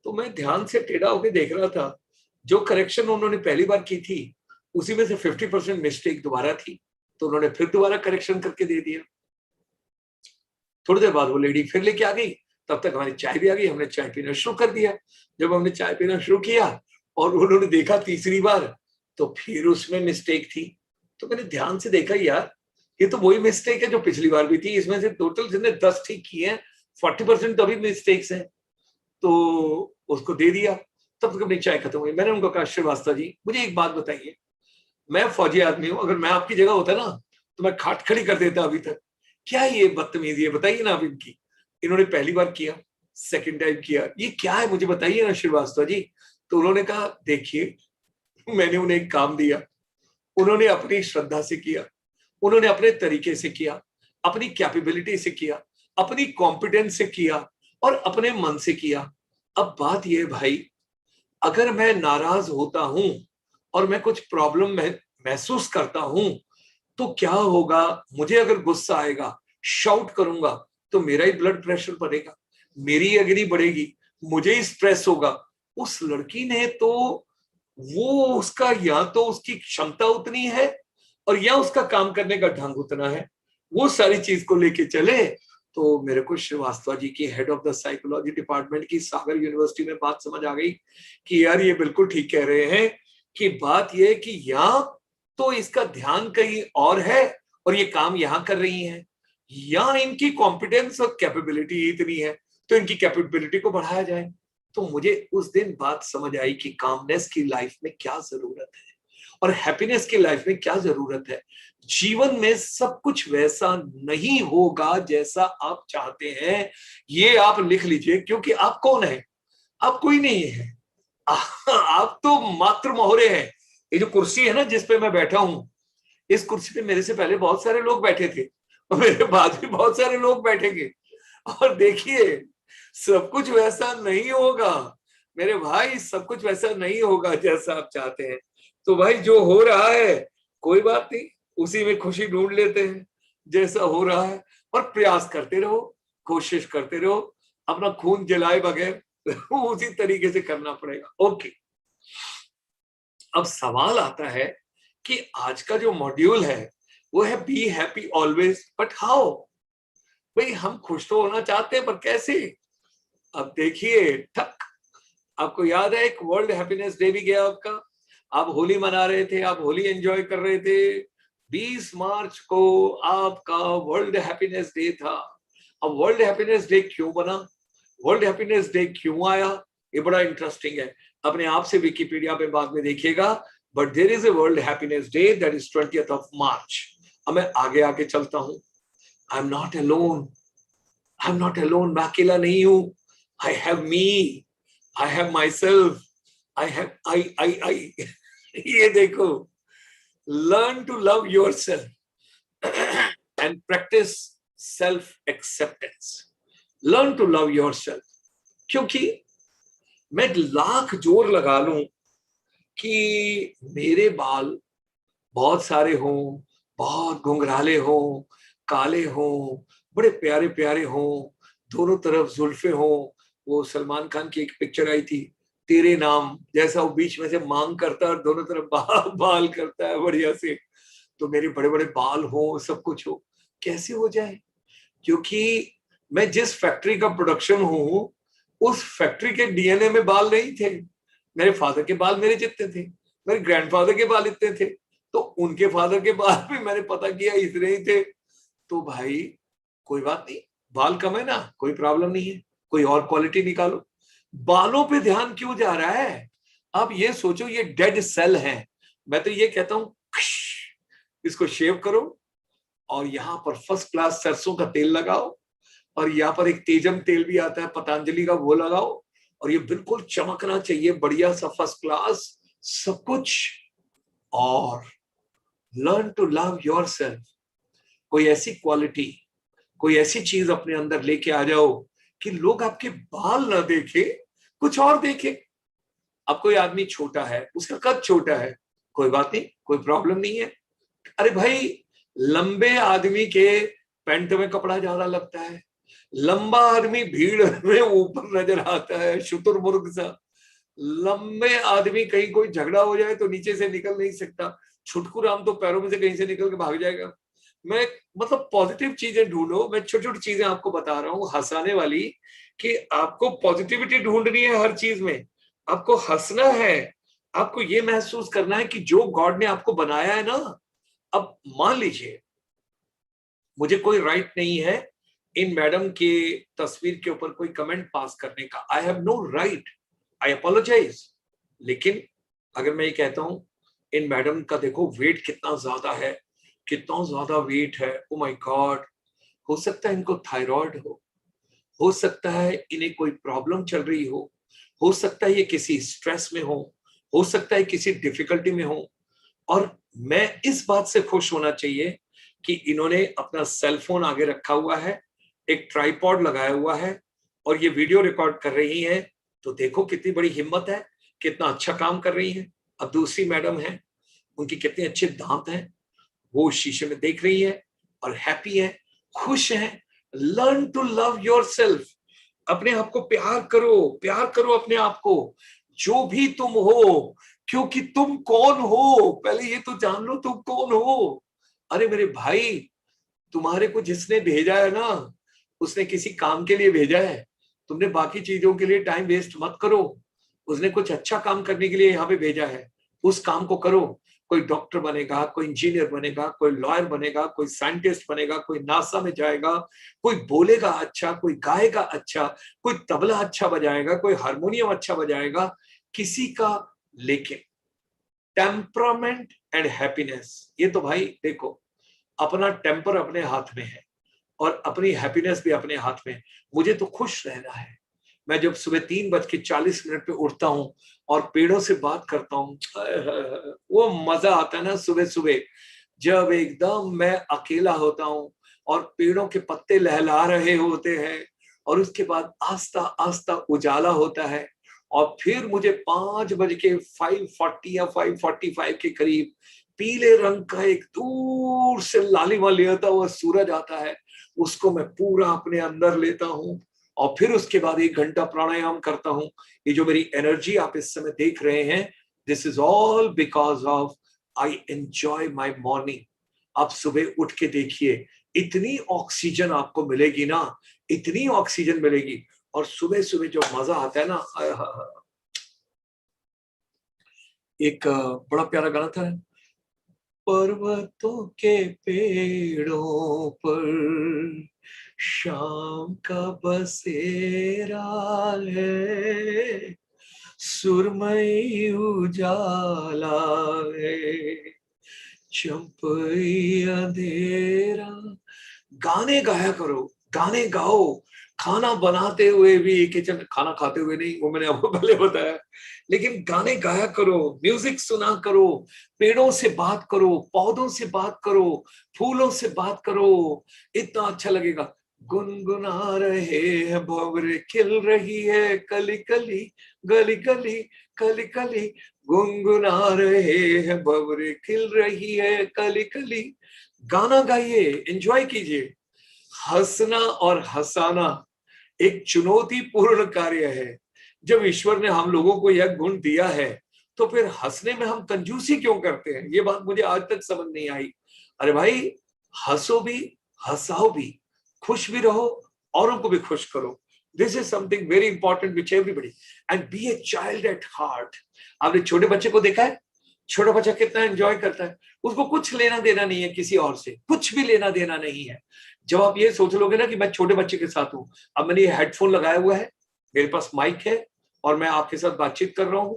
तो मैं ध्यान से टेढ़ा होकर देख रहा था, जो करेक्शन उन्होंने पहली बार की थी उसी में से 50% मिस्टेक दोबारा थी, तो उन्होंने फिर दोबारा करेक्शन करके दे दिया। थोड़ी देर बाद वो लेडी फिर लेके आ गई, तब तक हमारी चाय भी आ गई, हमने चाय पीना शुरू कर दिया। जब हमने चाय पीना शुरू किया और उन्होंने देखा तीसरी बार, तो फिर उसमें मिस्टेक थी। तो मैंने ध्यान से देखा, यार ये तो वही मिस्टेक है जो पिछली बार भी थी, इसमें से टोटल जिसने 10 ठीक किए हैं 40% तो अभी मिस्टेक्स हैं। तो उसको दे दिया। तब तक अपनी चाय खत्म हुई। मैंने उनको कहा श्रीवास्तव जी मुझे एक बात बताइए, मैं फौजी आदमी हूं, अगर मैं आपकी जगह होता ना तो मैं खाट खड़ी कर देता अभी तक। क्या ये बदतमीजी है, बताइए ना आप इनकी। इन्होंने पहली बार किया, सेकंड टाइम किया, ये क्या है मुझे बताइए ना श्रीवास्तव जी। तो उन्होंने कहा देखिए, मैंने उन्हें एक काम दिया, उन्होंने अपनी श्रद्धा से किया, उन्होंने अपने तरीके से किया, अपनी कैपेबिलिटी से किया, अपनी कॉम्पिटेंस से किया, और अपने मन से किया। अब बात यह भाई, अगर मैं नाराज होता हूं और मैं कुछ प्रॉब्लम में महसूस करता हूं, तो क्या होगा, मुझे अगर गुस्सा आएगा, शाउट करूंगा, तो मेरा ही ब्लड प्रेशर बढ़ेगा, मेरी अग्नि बढ़ेगी, मुझे ही स्ट्रेस होगा। उस लड़की ने तो, वो उसका या तो उसकी क्षमता उतनी है और या उसका काम करने का ढंग उतना है, वो सारी चीज को लेके चले। तो मेरे को श्रीवास्तव जी की head of the psychology department की सागर यूनिवर्सिटी में बात समझ आ गई कि यार ये बिल्कुल ठीक कह रहे हैं, कि बात यह है कि या तो इसका ध्यान कहीं और है और ये काम यहां कर रही है, या इनकी कॉम्पिटेंस और कैपेबिलिटी इतनी है तो इनकी कैपेबिलिटी को बढ़ाया जाए। तो मुझे उस दिन बात समझ आई कि कामनेस की लाइफ में क्या जरूरत है और हैप्पीनेस की लाइफ में क्या जरूरत है। जीवन में सब कुछ वैसा नहीं होगा जैसा आप चाहते हैं, ये आप लिख लीजिए, क्योंकि आप कौन है, आप कोई नहीं है। आप तो मात्र मोहरे हैं। ये जो कुर्सी है ना जिसपे मैं बैठा हूं, इस कुर्सी पे मेरे से पहले बहुत सारे लोग बैठे थे और मेरे बाद भी बहुत सारे लोग बैठेंगे। और देखिए, सब कुछ वैसा नहीं होगा मेरे भाई, सब कुछ वैसा नहीं होगा जैसा आप चाहते हैं। तो भाई जो हो रहा है कोई बात नहीं, उसी में खुशी ढूंढ लेते हैं जैसा हो रहा है, और प्रयास करते रहो, कोशिश करते रहो, अपना खून जलाए बगैर उसी तरीके से करना पड़ेगा। ओके, अब सवाल आता है कि आज का जो मॉड्यूल है वो है be happy always, but how. भाई हम खुश तो होना चाहते हैं पर कैसे। अब देखिए ठक, आपको याद है एक वर्ल्ड हैप्पीनेस डे भी गया आपका, आप होली मना रहे थे, आप होली एंजॉय कर रहे थे। 20 मार्च को आपका वर्ल्ड हैप्पीनेस डे था। अब वर्ल्ड हैप्पीनेस डे क्यों बना, वर्ल्ड हैप्पीनेस डे क्यों आया, ये बड़ा इंटरेस्टिंग है। अपने आप से विकिपीडिया पे बाद में देखिएगा, but there is a world happiness day that is 20th of March। अब मैं आगे आगे चलता हूं। I am not alone, I am not alone, मैं अकेला नहीं हूं। I have me, I have myself, I have I ये देखो, learn to love yourself and practise self acceptance. Learn to love yourself, क्योंकि मैं लाख जोर लगा लूं कि मेरे बाल बहुत सारे हों, बहुत घुंघराले हों, काले हों, बड़े प्यारे प्यारे हों, दोनों तरफ जुल्फे हो। वो सलमान खान की एक पिक्चर आई थी तेरे नाम, जैसा वो बीच में से मांग करता है और दोनों तरफ बाल करता है बढ़िया से। तो मेरे बड़े बड़े बाल हो, सब कुछ हो, कैसे हो जाए? क्योंकि मैं जिस फैक्ट्री का प्रोडक्शन हूं उस फैक्ट्री के डीएनए में बाल नहीं थे। मेरे फादर के बाल मेरे जितने थे, मेरे ग्रैंडफादर के बाल इतने थे, तो उनके फादर के बाल भी मैंने पता किया इतने ही थे। तो भाई कोई बात नहीं, बाल कम है ना, कोई प्रॉब्लम नहीं है, कोई और क्वालिटी निकालो। बालों पे ध्यान क्यों जा रहा है? आप ये सोचो ये डेड सेल है। मैं तो ये कहता हूं इसको शेव करो और यहाँ पर फर्स्ट क्लास सरसों का तेल लगाओ, और यहाँ पर एक तेजम तेल भी आता है पतंजलि का, वो लगाओ, और ये बिल्कुल चमकना चाहिए बढ़िया सा फर्स्ट क्लास सब कुछ। और लर्न टू लव योरसेल्फ। कोई ऐसी क्वालिटी, कोई ऐसी चीज अपने अंदर लेके आ जाओ कि लोग आपके बाल ना देखे, कुछ और देखे। अब कोई आदमी छोटा है, उसका कद छोटा है, कोई बात नहीं, कोई प्रॉब्लम नहीं है। अरे भाई, लंबे आदमी के पैंट में कपड़ा ज्यादा लगता है, लंबा आदमी भीड़ में ऊपर नजर आता है शुतुरमुर्ग सा, लंबे आदमी कहीं कोई झगड़ा हो जाए तो नीचे से निकल नहीं सकता, छुटकू राम तो पैरों में से कहीं से निकल के भाग जाएगा। मैं मतलब पॉजिटिव चीजें ढूंढो, मैं छोटी छोटी चीजें आपको बता रहा हूँ हंसाने वाली, कि आपको पॉजिटिविटी ढूंढनी है हर चीज में, आपको हंसना है, आपको ये महसूस करना है कि जो गॉड ने आपको बनाया है ना। अब मान लीजिए मुझे कोई राइट नहीं है इन मैडम के तस्वीर के ऊपर कोई कमेंट पास करने का, I have no right, I apologize. लेकिन अगर मैं ये कहता हूं इन मैडम का देखो वेट कितना ज्यादा है, कितना ज्यादा वेट है, ओ माय गॉड, हो सकता है इनको थायराइड हो सकता है इन्हें कोई प्रॉब्लम चल रही हो सकता है ये किसी स्ट्रेस में हो सकता है किसी डिफिकल्टी में हो। और मैं इस बात से खुश होना चाहिए कि इन्होंने अपना सेल फोन आगे रखा हुआ है, एक ट्राइपॉड लगाया हुआ है, और ये वीडियो रिकॉर्ड कर रही है। तो देखो कितनी बड़ी हिम्मत है, कितना अच्छा काम कर रही है। अब दूसरी मैडम है, उनकी कितने अच्छे दांत हैं, वो शीशे में देख रही है और हैप्पी है, खुश है। Learn to love yourself. अपने आप को प्यार करो अपने आप को, जो भी तुम हो, क्योंकि तुम कौन हो पहले ये तो जान लो, तुम कौन हो। अरे मेरे भाई, तुम्हारे को जिसने भेजा है ना, उसने किसी काम के लिए भेजा है। तुमने बाकी चीजों के लिए टाइम वेस्ट मत करो, उसने कुछ अच्छा काम करने के लिए यहाँ पे भेजा है, उस काम को करो। कोई डॉक्टर बनेगा, कोई इंजीनियर बनेगा, कोई लॉयर बनेगा, कोई साइंटिस्ट बनेगा, कोई नासा में जाएगा, कोई बोलेगा अच्छा, कोई गाएगा अच्छा, कोई तबला अच्छा बजाएगा, कोई हारमोनियम अच्छा बजाएगा, किसी का। लेकिन टेम्परामेंट एंड हैप्पीनेस, ये तो भाई देखो, अपना टेम्पर अपने हाथ में है और अपनी हैप्पीनेस भी अपने हाथ में। मुझे तो खुश रहना है। मैं जब सुबह 3:40 पे उठता हूँ और पेड़ों से बात करता हूँ, वो मजा आता है ना सुबह सुबह, जब एकदम मैं अकेला होता हूँ और पेड़ों के पत्ते लहला रहे होते हैं, और उसके बाद आस्ता आस्ता उजाला होता है, और फिर मुझे 5:05 या 5:45 के करीब पीले रंग का एक दूर से लालिमा लेता हुआ सूरज आता है, उसको मैं पूरा अपने अंदर लेता हूँ, और फिर उसके बाद 1 घंटा प्राणायाम करता हूँ। ये जो मेरी एनर्जी आप इस समय देख रहे हैं, this is all because of I enjoy my morning. आप सुबह उठ के देखिए, इतनी ऑक्सीजन आपको मिलेगी ना, इतनी ऑक्सीजन मिलेगी, और सुबह सुबह जो मजा आता है ना, एक बड़ा प्यारा गाना था, पर्वतों के पेड़ों पर शाम का बसेरा है, सुरमई उजाला है, चंपई अंधेरा। गाने गाया करो, गाने गाओ, खाना बनाते हुए भी, किचन खाना खाते हुए नहीं, वो मैंने आपको पहले बताया, लेकिन गाने गाया करो, म्यूजिक सुना करो, पेड़ों से बात करो, पौधों से बात करो, फूलों से बात करो, इतना अच्छा लगेगा। गुनगुना रहे हैं भंवरे, खिल रही है कली कली, गली गली कली कली, गुनगुना रहे हैं भंवरे, खिल रही है कली कली। गाना गाइए, एंजॉय कीजिए। हंसना और हंसाना एक चुनौतीपूर्ण कार्य है। जब ईश्वर ने हम लोगों को यह गुण दिया है तो फिर हंसने में हम कंजूसी क्यों करते हैं? ये बात मुझे आज तक समझ नहीं आई। अरे भाई, हंसो भी, हंसाओ भी, खुश भी रहो, औरों को भी खुश करो। This is something very important which everybody, and be a child at heart. आपने छोटे बच्चे को देखा है? छोटा बच्चा कितना एंजॉय करता है, उसको कुछ लेना देना नहीं है किसी और से, कुछ भी लेना देना नहीं है। जब आप ये सोच लोगे ना कि मैं छोटे बच्चे के साथ हूं, अब मैंने ये हेडफोन लगाया हुआ है, मेरे पास माइक है और मैं आपके साथ बातचीत कर रहा हूं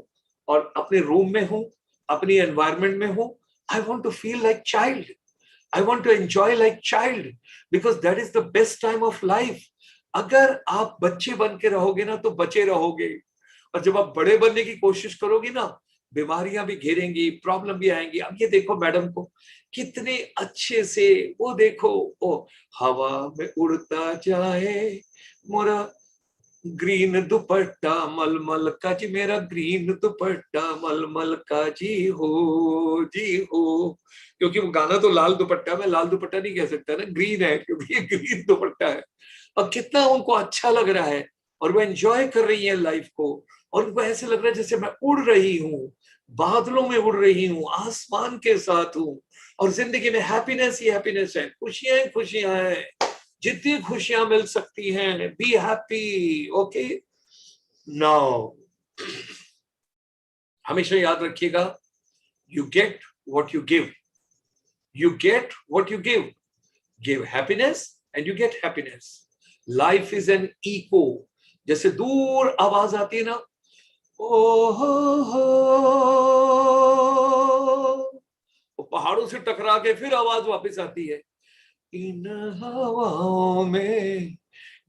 और अपने रूम में हूं, अपनी एनवायरमेंट में हूं। I want to feel like child, I want to enjoy like child because that is the best time of life. अगर आप बच्चे बन के रहोगे ना तो बचे रहोगे, और जब आप बड़े बनने की कोशिश करोगे ना, बीमारियां भी घेरेंगी, प्रॉब्लम भी आएंगी। अब ये देखो मैडम को कितने अच्छे से, वो देखो, ओ हवा में उड़ता जाए मोरा ग्रीन दुपट्टा मलमल का जी, मेरा ग्रीन दुपट्टा मलमल का जी हो। क्योंकि वो गाना तो लाल दुपट्टा, मैं लाल दुपट्टा नहीं कह सकता ना, ग्रीन है क्योंकि ये ग्रीन दुपट्टा है। और कितना उनको अच्छा लग रहा है और वो एंजॉय कर रही है लाइफ को, और उनको ऐसे लग रहा है जैसे मैं उड़ रही हूँ, बादलों में उड़ रही हूँ, आसमान के साथ हूँ, और जिंदगी में हैप्पीनेस ही हैप्पीनेस है, खुशियां खुशियां हैं, जितनी खुशियां मिल सकती हैं। Be happy, okay. नाउ हमेशा याद रखिएगा, you get what you give, you get what you give, give happiness and you get happiness. Life is an echo, जैसे दूर आवाज आती है ना, ओ हो, पहाड़ों से टकरा के फिर आवाज वापस आती है, इन हवाओं में,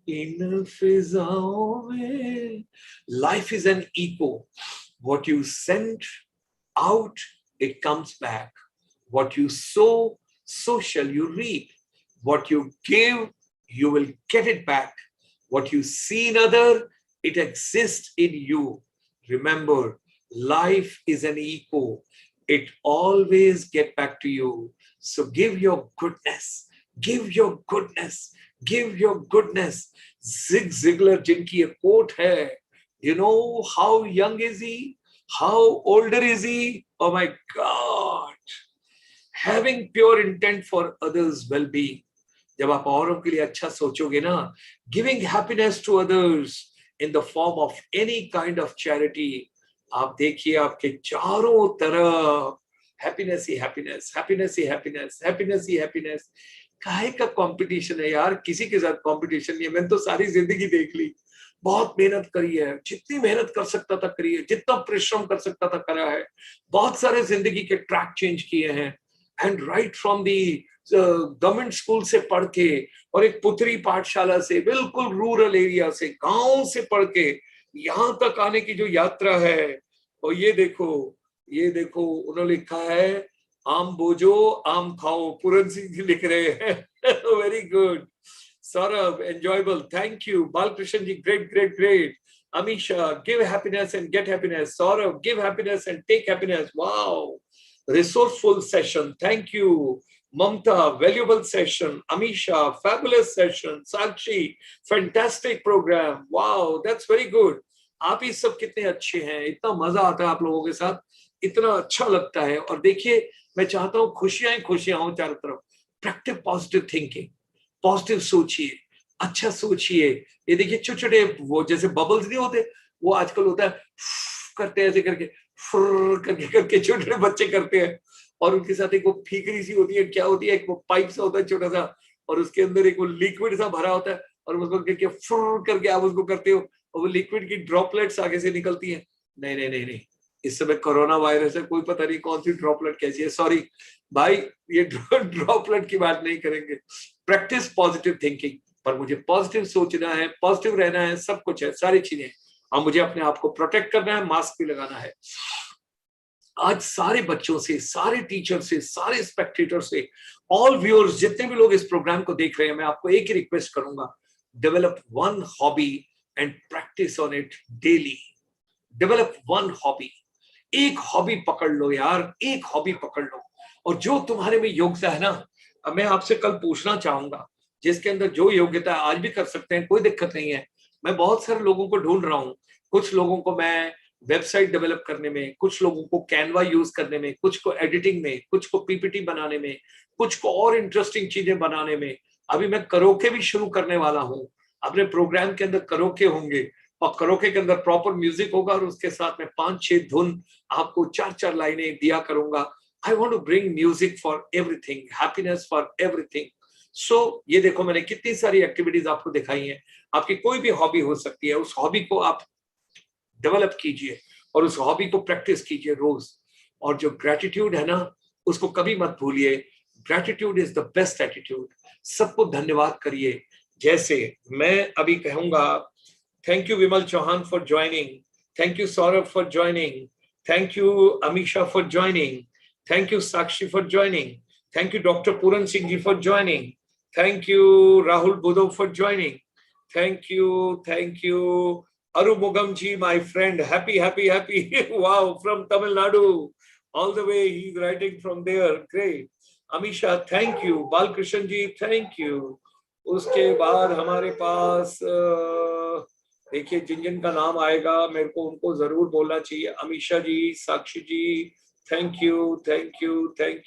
इन फिजाओं में। Life is an echo, what you send out, it comes back. What you sow, so shall you reap. What you give, you will get it back. What you see in other, it exists in you. Remember, life is an echo. It always get back to you. So give your goodness, give your goodness, give your goodness. Zig Ziglar जिनकी एक quote है, you know how young is he? How older is he? Oh my God! Having pure intent for others' well-being. जब आप औरों के लिए अच्छा सोचोगे ना, giving happiness to others in the form of any kind of charity, आप देखिए आपके चारों तरफ हैप्पीनेस ही हैप्पीनेस, हैप्पीनेस ही हैप्पीनेस, हैप्पीनेस ही हैप्पीनेस। काहे का कंपटीशन है यार? किसी के साथ कंपटीशन नहीं है। मैंने तो सारी जिंदगी देख ली, बहुत मेहनत करी है, जितनी मेहनत कर सकता था करी है, जितना परिश्रम कर सकता था करा है, बहुत सारे जिंदगी के ट्रैक चेंज किए हैं, and right from the government school से पढ़ के, और एक पुत्री पाठशाला से, बिल्कुल रूरल एरिया से, गांव से पढ़ के यहाँ तक आने की जो यात्रा है। और ये देखो, ये देखो, उन्होंने लिखा है आम बोझो आम खाओ, पूरन सिंह जी लिख रहे हैं। Very good Saurabh, enjoyable. Thank you. Balkrishnan ji, great, great, great. Amisha, give happiness and get happiness. Saurabh, give happiness and take happiness. Wow. Resourceful session. Thank you. Mamta, valuable session. Amisha, fabulous session. Sakshi, fantastic program. Wow, that's very good. आप ही सब कितने अच्छे हैं, इतना मजा आता है आप लोगों के साथ, इतना अच्छा लगता है। और देखिए, मैं चाहता हूँ खुशियां ही खुशियां हो चारों तरफ। प्रैक्टिस पॉजिटिव थिंकिंग, पॉजिटिव सोचिए, अच्छा सोचिए। ये देखिए छोटे छोटे वो जैसे बबल्स नहीं होते, वो आजकल होता है करते हैं ऐसे करके, करके करके छोटे छोटे बच्चे करते हैं, और उनके साथ एक वो फीकरी सी होती है, क्या होती है, एक वो पाइप सा होता है छोटा सा, और उसके अंदर एक वो लिक्विड सा भरा होता है, और उसको करके करके आप उसको करते हो, और वो लिक्विड की ड्रॉपलेट्स आगे से निकलती है। नहीं नहीं नहीं नहीं, इस समय कोरोना वायरस है, कोई पता नहीं कौन सी ड्रॉपलेट कैसी है। सॉरी भाई, ये ड्रॉपलेट की बात नहीं करेंगे। प्रैक्टिस पॉजिटिव थिंकिंग, पर मुझे पॉजिटिव सोचना है, पॉजिटिव रहना है, सब कुछ है, सारी चीजें। और मुझे अपने आप को प्रोटेक्ट करना है, मास्क भी लगाना है। आज सारे बच्चों से, सारे टीचर से, सारे स्पेक्टेटर से, ऑल व्यूअर्स, जितने भी लोग इस प्रोग्राम को देख रहे हैं, मैं आपको एक ही रिक्वेस्ट करूंगा, develop one hobby and practice on it daily. Develop one hobby, एक हॉबी पकड़ लो यार, एक हॉबी पकड़ लो, और जो तुम्हारे में योग्यता है ना, अब मैं आपसे कल पूछना चाहूंगा, जिसके अंदर जो योग्यता है आज भी कर सकते हैं, कोई दिक्कत नहीं है, मैं बहुत सारे लोगों को ढूंढ रहा हूँ, कुछ लोगों को मैं वेबसाइट डेवलप करने में, कुछ लोगों को कैनवा यूज करने में, कुछ को एडिटिंग में, कुछ को पीपीटी बनाने में, कुछ को और इंटरेस्टिंग चीजें बनाने में। अभी मैं करोके भी शुरू करने वाला हूँ, अपने प्रोग्राम के अंदर करोके होंगे और करोके के अंदर प्रॉपर म्यूजिक होगा और उसके साथ में 5-6 धुन आपको 4-4 लाइनें दिया करूंगा। I want to bring music for everything, happiness for everything. So ये देखो मैंने कितनी सारी एक्टिविटीज आपको दिखाई हैं। आपकी कोई भी हॉबी हो सकती है, उस हॉबी को आप डेवलप कीजिए और उस हॉबी को प्रैक्टिस कीजिए रोज। और जो ग्रेटिट्यूड है ना, उसको कभी मत भूलिए। Gratitude is the best attitude. सबको धन्यवाद करिए। जैसे मैं अभी कहूंगा, thank you Vimal Chauhan for joining, thank you Saurabh for joining, thank you Amisha for joining, thank you Sakshi for joining, thank you doctor Puran Singh ji for joining, thank you Rahul Budho for joining, thank you Arumugam ji, my friend, happy. Wow, from Tamil Nadu, all the way he's writing from there. Great. Amisha, thank you. Balkrishan ji, thank you. उसके बाद हमारे पास देखिए जिन जिन का नाम आएगा मेरे को उनको जरूर बोलना चाहिए। अमीशा जी, साक्षी जी, थैंक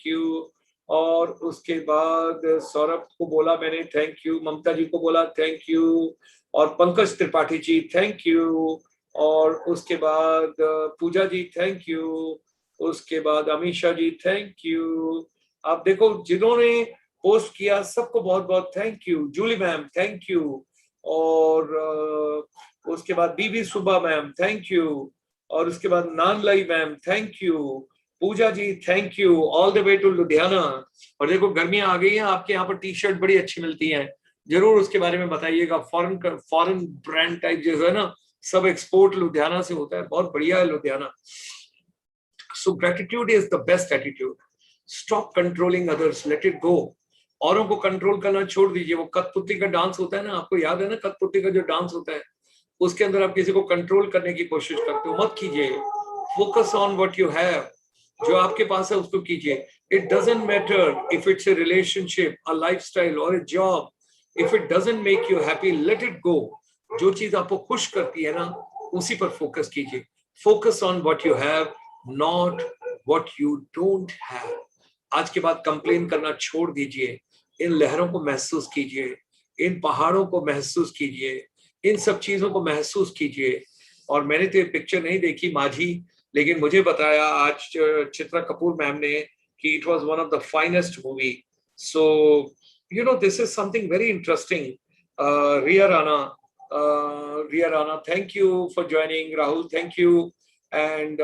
यू। और उसके बाद सौरभ को बोला मैंने थैंक यू, ममता जी को बोला थैंक यू, और पंकज त्रिपाठी जी थैंक यू, और उसके बाद पूजा जी थैंक यू, उसके बाद अमीशा जी थैंक यू। आप देखो जिन्होंने पोस्ट किया सबको बहुत बहुत thank you. Julie ma'am thank you, और उसके बाद बीबी सुबा मैम थैंक यू, और उसके बाद नानलाई ma'am thank you, Pooja ji thank you, all the way to Ludhiana. और देखो गर्मियां आ गई हैं, आपके यहाँ पर टी शर्ट बड़ी अच्छी मिलती हैं, जरूर उसके बारे में बताइएगा। फॉरेन ब्रांड टाइप जो है ना, सब एक्सपोर्ट लुधियाना से होता है, बहुत बढ़िया है Ludhiana. So gratitude is the best attitude. Stop controlling others, let it go. औरों को कंट्रोल करना छोड़ दीजिए। वो कठपुतली का डांस होता है ना, आपको याद है ना कठपुतली का जो डांस होता है, उसके अंदर आप किसी को कंट्रोल करने की कोशिश करते हो, मत कीजिए। Focus on what you have, जो आपके पास है उसको कीजिए। It doesn't matter if it's a relationship, a lifestyle और a job. If it doesn't make you happy, let it go. जो चीज आपको खुश करती है ना, उसी पर फोकस कीजिए। Focus on what you have, not what you don't have. आज के बाद कंप्लेन करना छोड़ दीजिए। इन लहरों को महसूस कीजिए, इन पहाड़ों को महसूस कीजिए, इन सब चीजों को महसूस कीजिए। और मैंने तो ये पिक्चर नहीं देखी माझी, लेकिन मुझे बताया आज चित्रा कपूर मैम ने कि it was one of the finest movie. So you know this is something very interesting. Riya Rana thank you for joining, Rahul thank you, and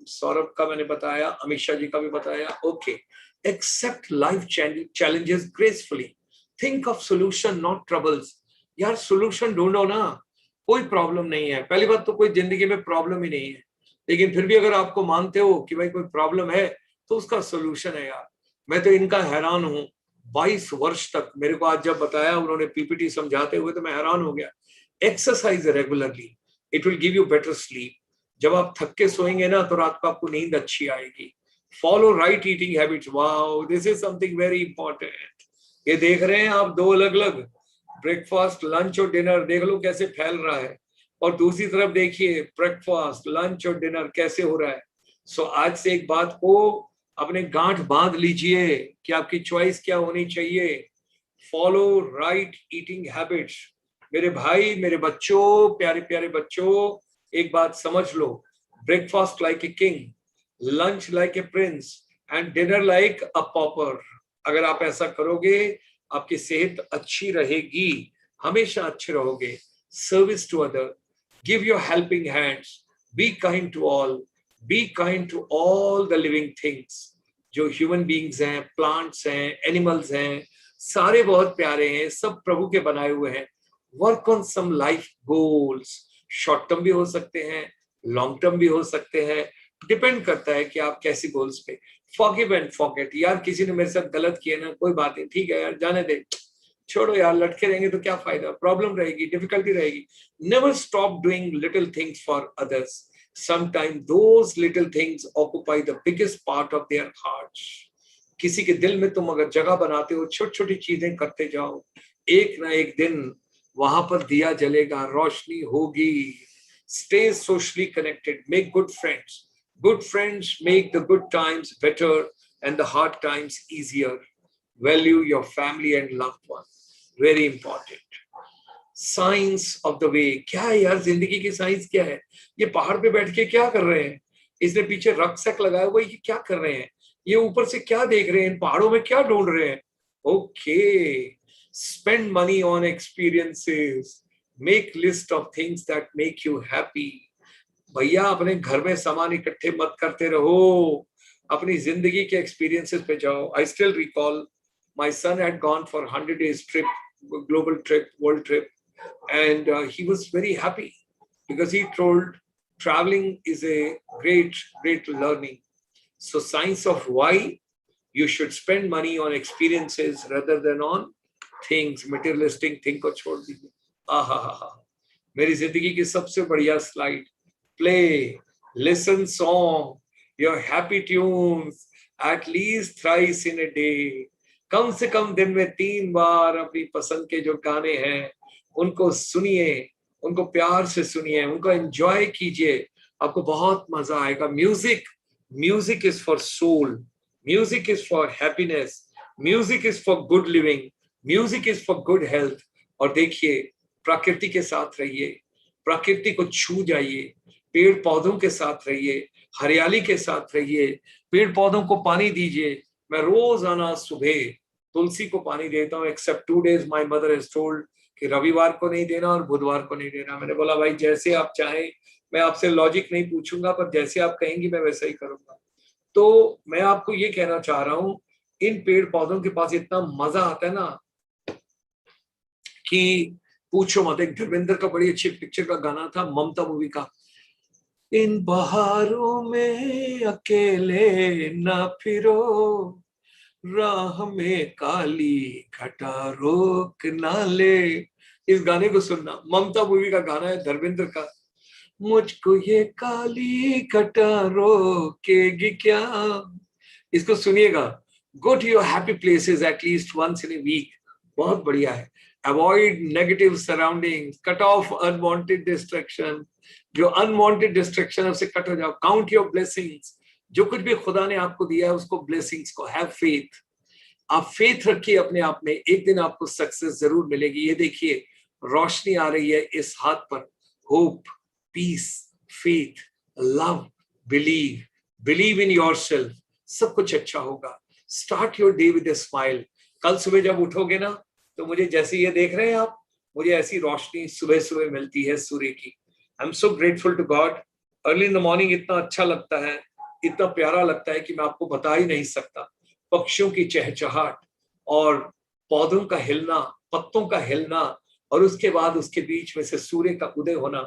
Saurabh का मैंने बताया, अमीशा जी का भी बताया। Okay, accept life challenges gracefully, think of solution not troubles. यार सोल्यूशन ढूंढो ना, कोई प्रॉब्लम नहीं है। पहली बात तो कोई जिंदगी में प्रॉब्लम ही नहीं है, लेकिन फिर भी अगर आपको मानते हो कि भाई कोई प्रॉब्लम है तो उसका सोल्यूशन है। यार मैं तो इनका हैरान हूं, 22 वर्ष तक मेरे को आज जब बताया उन्होंने पीपीटी समझाते हुए, तो मैं हैरान हो गया। Exercise regularly, it will give you better sleep. जब आप थक के सोएंगे ना तो रात को आपको नींद अच्छी आएगी। Follow right eating habits, wow this is something very important. ये देख रहे हैं आप, दो अलग अलग ब्रेकफास्ट, लंच और डिनर, देख लो कैसे फैल रहा है। और दूसरी तरफ देखिए ब्रेकफास्ट, लंच और डिनर कैसे हो रहा है। सो आज से एक बात को अपने गांठ बांध लीजिए कि आपकी चॉइस क्या होनी चाहिए। Follow right eating habits. मेरे भाई, मेरे बच्चों, प्यारे प्यारे बच्चों, एक बात समझ लो, breakfast like a king, lunch like a prince, and dinner like a pauper. अगर आप ऐसा करोगे आपकी सेहत अच्छी रहेगी, हमेशा अच्छे रहोगे। Service to other, give your helping hands, be kind to all, be kind to all the living things. जो ह्यूमन बींग्स हैं, प्लांट्स हैं, एनिमल्स हैं, सारे बहुत प्यारे हैं, सब प्रभु के बनाए हुए हैं। Work on some life goals, short term भी हो सकते हैं, लॉन्ग टर्म भी हो सकते हैं, डिपेंड करता है कि आप कैसे गोल्स पे। फॉरगिव एंड फॉरगेट, यार किसी ने मेरे साथ गलत किया ना, कोई बात नहीं, ठीक है यार, जाने दे, छोड़ो यार, लटके रहेंगे तो क्या फायदा, प्रॉब्लम रहेगी, डिफिकल्टी रहेगी। Never stop doing little things for others, sometime those little things occupy the biggest part of their hearts. किसी के दिल में तुम अगर जगह बनाते हो, छोटी छोटी चीजें करते जाओ, एक ना एक दिन वहां पर दिया जलेगा, रोशनी होगी। Stay socially connected, make good friends. Good friends make the good times better and the hard times easier. Value your family and loved ones. Very important. Science of the way. क्या है यार जिंदगी की साइंस क्या है? ये पहाड़ पे बैठ के क्या कर रहे हैं? इसने पीछे रक्सक लगाया हुआ, ये क्या कर रहे हैं? ये ऊपर से क्या देख रहे हैं? इन पहाड़ों में क्या ढूंढ रहे हैं? Okay. Spend money on experiences. Make list of things that make you happy. भैया अपने घर में सामान इकट्ठे मत करते रहो, अपनी जिंदगी के एक्सपीरियंसेस पे जाओ. I still recall my son had gone for 100 days trip, global trip, world trip, and he was very happy because he told traveling is a great learning. So science of why you should spend money on experiences rather than on things. Materialistic thing को छोड़ दीजिए. आहा, मेरी जिंदगी की सबसे बढ़िया slide. Play, listen song, your happy tunes at least thrice in a day. कम से कम दिन में 3 बार अपनी पसंद के जो गाने हैं उनको सुनिए, उनको प्यार से सुनिए, उनको एंजॉय कीजिए, आपको बहुत मजा आएगा. Music is for soul. Music is for happiness. Music is for good living. Music is for good health. और देखिए, प्रकृति के साथ रहिए, प्रकृति को छू जाइए, पेड़ पौधों के साथ रहिए, हरियाली के साथ रहिए, पेड़ पौधों को पानी दीजिए. मैं रोजाना सुबह तुलसी को पानी देता हूँ, except 2 days my mother has told कि रविवार को नहीं देना और बुधवार को नहीं देना. मैंने बोला भाई जैसे आप चाहें, मैं आपसे लॉजिक नहीं पूछूंगा, पर जैसे आप कहेंगी मैं वैसा ही करूंगा. तो मैं आपको ये कहना चाह रहा हूं, इन पेड़ पौधों के पास इतना मजा आता है ना कि पूछो मत. एक धर्मेंद्र का बड़ी अच्छी पिक्चर का गाना था, ममता मूवी का. इन बहारों में अकेले ना फिरो, राह में काली घटा रोक ना ले. इस गाने को सुनना, ममता मूवी का गाना है धर्मेंद्र का. मुझको ये काली घटा रोकेगी क्या. इसको सुनिएगा. Go to your happy places at least once in a week. बहुत बढ़िया है. Avoid negative surroundings, cut off unwanted distraction. जो अनवांटेड डिस्ट्रैक्शन है उससे कट हो जाओ. Count your blessings. जो कुछ भी खुदा ने आपको दिया है उसको, ब्लेसिंग्स को हैव फेथ. आप फेथ रखिए अपने आप में, एक दिन आपको सक्सेस जरूर मिलेगी. ये देखिए रोशनी आ रही है इस हाथ पर. Hope, peace, faith, love, believe in yourself. सब कुछ अच्छा होगा. Start your day with a smile. कल सुबह जब उठोगे ना, तो मुझे जैसे ये देख रहे हैं आप, मुझे ऐसी रोशनी सुबह सुबह मिलती है सूर्य की. I am so grateful to God. Early in the morning इतना अच्छा लगता है, इतना प्यारा लगता है कि मैं आपको बता ही नहीं सकता. पक्षियों की चहचहाट और पौधों का हिलना, पत्तों का हिलना, और उसके बाद उसके बीच में से सूर्य का उदय होना.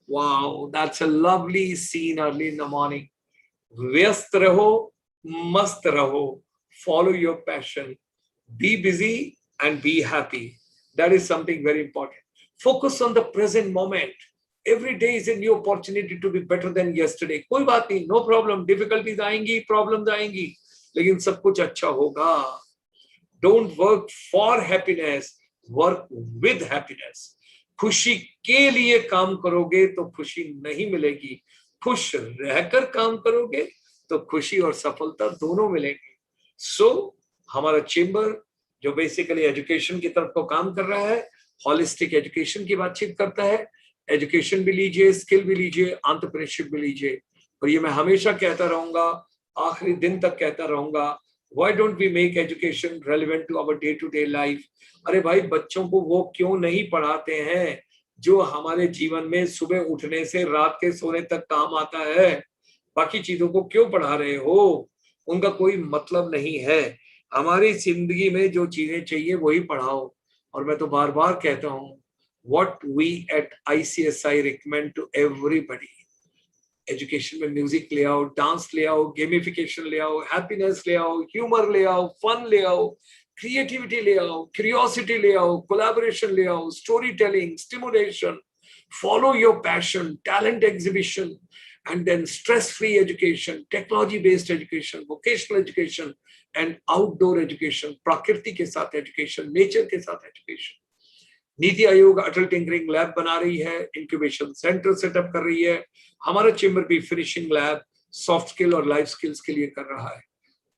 Wow, that's a lovely scene early in the morning. व्यस्त रहो, मस्त रहो, follow your passion, be busy and be happy. That is something very important. Focus on the present moment. Every day is a new opportunity to be better than yesterday. कोई बात नहीं, no problem. Difficulties आएंगी, problems आएंगी, लेकिन सब कुछ अच्छा होगा. Don't work for happiness, work with happiness. खुशी के लिए काम करोगे तो खुशी नहीं मिलेगी. खुश रहकर काम करोगे तो खुशी और सफलता दोनों मिलेंगी. So हमारा चेंबर जो बेसिकली एजुकेशन की तरफ को काम कर रहा है, हॉलिस्टिक एजुकेशन की बातचीत करता है. एजुकेशन भी लीजिए, स्किल भी लीजिए, एंटरप्रेन्योरशिप भी लीजिए. और ये मैं हमेशा कहता रहूंगा, आखिरी दिन तक कहता रहूंगा, why don't we make education relevant to our day to day life. अरे भाई, बच्चों को वो क्यों नहीं पढ़ाते हैं जो हमारे जीवन में सुबह उठने से रात के सोने तक काम आता है. बाकी चीजों को क्यों पढ़ा रहे हो? उनका कोई मतलब नहीं है. हमारी जिंदगी में जो चीजें चाहिए वही पढ़ाओ. और मैं तो बार बार कहता हूँ, what we at ICSI recommend to everybody, education में म्यूजिक ले आओ, डांस ले आओ, गेमिफिकेशन ले आओ, हैप्पीनेस ले आओ, ह्यूमर ले आओ, फन ले आओ, क्रिएटिविटी ले आओ, क्यूरियोसिटी ले आओ, कोलैबोरेशन ले आओ, story telling, stimulation, follow your passion, talent exhibition, and then stress-free education, technology-based education, vocational education, and outdoor education, प्रकृति के साथ education, nature के साथ education. नीति आयोग अटल टिंकरिंग लैब बना रही है, इंक्यूबेशन सेंटर सेटअप कर रही है। हमारा चेंबर भी फिनिशिंग लैब सॉफ्ट स्किल और लाइफ स्किल्स के लिए कर रहा है।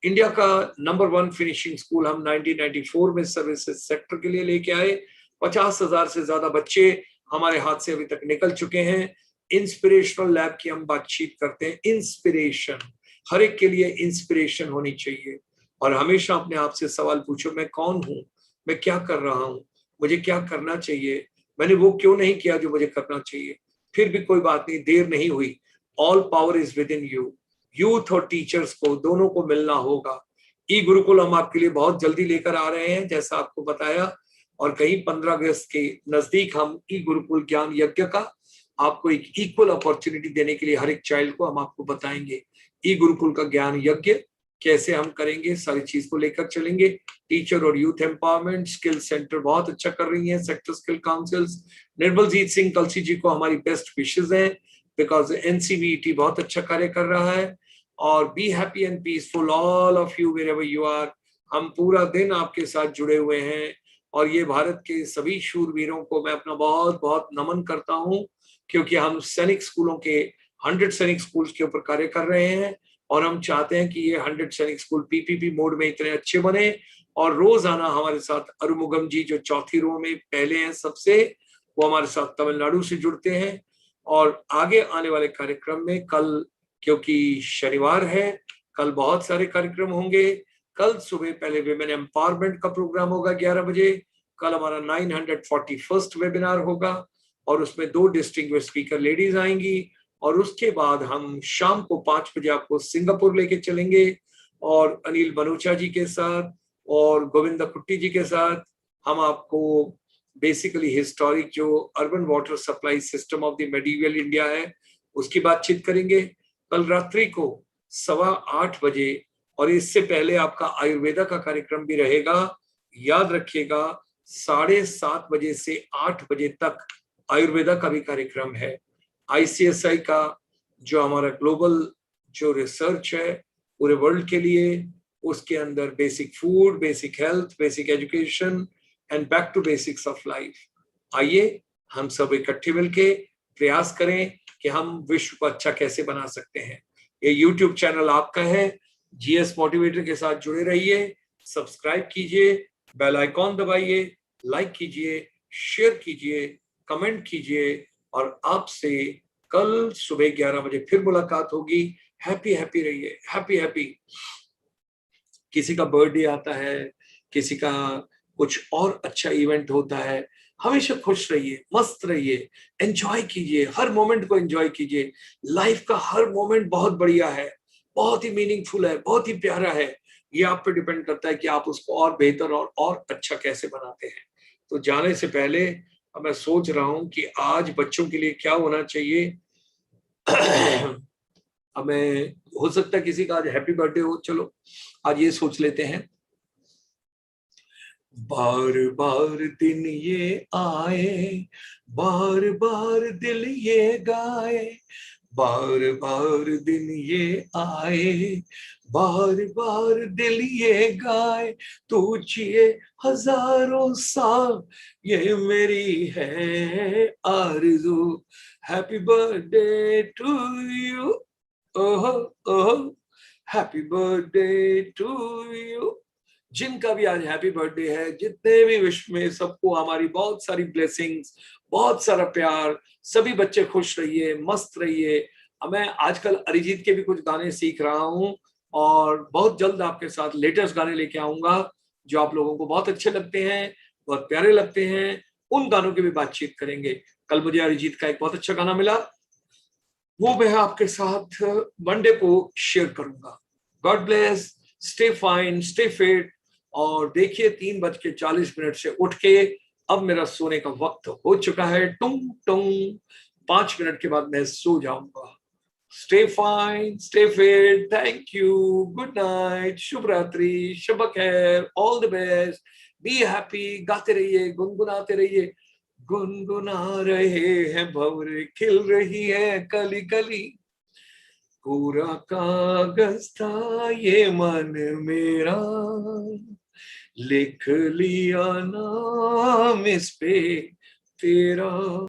इंडिया का नंबर 1 फिनिशिंग स्कूल हम 1994 में सर्विसेज सेक्टर के लिए लेके आए। 50,000 से ज्यादा बच्चे हमारे हाथ से अभी तक निकल चुके हैं। इंस्पिरेशनल लैब की हम बातचीत करते हैं। इंस्पिरेशन, हर एक के लिए इंस्पिरेशन होनी चाहिए। और हमेशा अपने आप से सवाल पूछो, मैं कौन हूं, मैं क्या कर रहा हूं, मुझे क्या करना चाहिए, मैंने वो क्यों नहीं किया जो मुझे करना चाहिए। फिर भी कोई बात नहीं, देर नहीं हुई। All power is with in you. Youth और टीचर्स को दोनों को मिलना होगा। ई गुरुकुल हम आपके लिए बहुत जल्दी लेकर आ रहे हैं, जैसा आपको बताया। और कहीं 15 अगस्त के नजदीक हम ई गुरुकुल ज्ञान यज्ञ का आपको एक इक्वल अपॉर्चुनिटी देने के लिए हर एक चाइल्ड को हम आपको बताएंगे। ई गुरुकुल का ज्ञान यज्ञ कैसे हम करेंगे, सारी चीज को लेकर चलेंगे। टीचर और यूथ एम्पावरमेंट, स्किल सेंटर बहुत अच्छा कर रही है, sector skill councils. Nirmaljeet Singh Kalsi ji को हमारी बेस्ट विशेष है, बिकॉज एनसीवीटी बहुत अच्छा कार्य कर रहा है। और be happy and peaceful all of you wherever you are. हम पूरा दिन आपके साथ जुड़े हुए हैं। और ये भारत के सभी शूरवीरों को मैं अपना बहुत बहुत नमन करता हूं, क्योंकि हम सैनिक स्कूलों के 100 सैनिक स्कूल्स के ऊपर कार्य कर रहे हैं। और हम चाहते हैं कि ये 100 सैनिक स्कूल पीपीपी मोड में इतने अच्छे बने। और रोजाना हमारे साथ अरुमुगम जी, जो चौथी रो में पहले हैं सबसे, वो हमारे साथ तमिलनाडु से जुड़ते हैं। और आगे आने वाले कार्यक्रम में कल, क्योंकि शनिवार है, कल बहुत सारे कार्यक्रम होंगे। कल सुबह पहले विमेन एम्पावरमेंट का प्रोग्राम होगा 11 बजे। कल हमारा 941st वेबिनार होगा और उसमें 2 डिस्टिंग्विश्ड स्पीकर लेडीज आएंगी। और उसके बाद हम शाम को 5 बजे आपको सिंगापुर लेके चलेंगे और अनिल बनूचा जी के साथ और गोविंदा कुट्टी जी के साथ हम आपको बेसिकली हिस्टोरिक जो urban water supply system of the medieval India है उसकी बातचीत करेंगे। कल रात्रि को 8:15 बजे, और इससे पहले आपका आयुर्वेदा का कार्यक्रम भी रहेगा। याद रखिएगा, 7:30 बजे से 8 बजे तक आयुर्वेदा का भी कार्यक्रम है। आईसीएसआई का जो हमारा ग्लोबल जो रिसर्च है पूरे वर्ल्ड के लिए, उसके अंदर basic food, basic health, basic education and back to basics of life. आइए हम सब इकट्ठे मिलके प्रयास करें कि हम विश्व को अच्छा कैसे बना सकते हैं। ये यूट्यूब चैनल आपका है, जीएस मोटिवेटर के साथ जुड़े रहिए, सब्सक्राइब कीजिए, बेल आइकॉन दबाइए, लाइक कीजिए, शेयर कीजिए, कमेंट कीजिए। और आपसे कल सुबह 11 बजे फिर मुलाकात होगी। हैप्पी हैप्पी रहिए, हैप्पी हैप्पी। किसी का बर्थडे आता है, किसी का कुछ और अच्छा इवेंट होता है, हमेशा खुश रहिए, मस्त रहिए, एंजॉय कीजिए, हर मोमेंट को एंजॉय कीजिए। लाइफ का हर मोमेंट बहुत बढ़िया है, बहुत ही मीनिंगफुल है, बहुत ही प्यारा है। ये आप पे डिपेंड करता है कि आप उसको और बेहतर और अच्छा कैसे बनाते हैं। तो जाने से पहले अब मैं सोच रहा हूं कि आज बच्चों के लिए क्या होना चाहिए। हमें हो सकता है किसी का आज हैप्पी बर्थडे हो, चलो आज ये सोच लेते हैं। बार बार दिन ये आए, बार बार दिल ये गाए, बार बार दिन ये आए, बार बार दिल ये गाए, तू जिए हजारों साल ये मेरी है आरज़ू। Happy birthday to you, oh oh, happy birthday to you. जिनका भी आज हैप्पी बर्थडे है, जितने भी विश्व में, सबको हमारी बहुत सारी ब्लेसिंग्स, बहुत सारा प्यार। सभी बच्चे खुश रहिए, मस्त रहिए। मैं आजकल अरिजीत के भी कुछ गाने सीख रहा हूं और बहुत जल्द आपके साथ लेटेस्ट गाने लेके आऊंगा जो आप लोगों को बहुत अच्छे लगते हैं, बहुत प्यारे लगते हैं। उन गानों की भी बातचीत करेंगे। कल मुझे अरिजीत का एक बहुत अच्छा गाना मिला, वो मैं आपके साथ मंडे को शेयर करूंगा। God bless, stay fine, stay fit. और देखिए 3:40 से उठ के अब मेरा सोने का वक्त हो चुका है। टुंग टुंग, 5 मिनट के बाद मैं सो जाऊंगा। Stay fine, stay fit, thank you, good night, शुभ रात्रि, शुभ खैर, all the best, be happy. गाते रहिए, गुनगुनाते रहिए। गुनगुना रहे हैं भंवरे, खिल रही है कली कली, पूरा कागज था ये मन मेरा, लिख लिया नाम इस पे तेरा।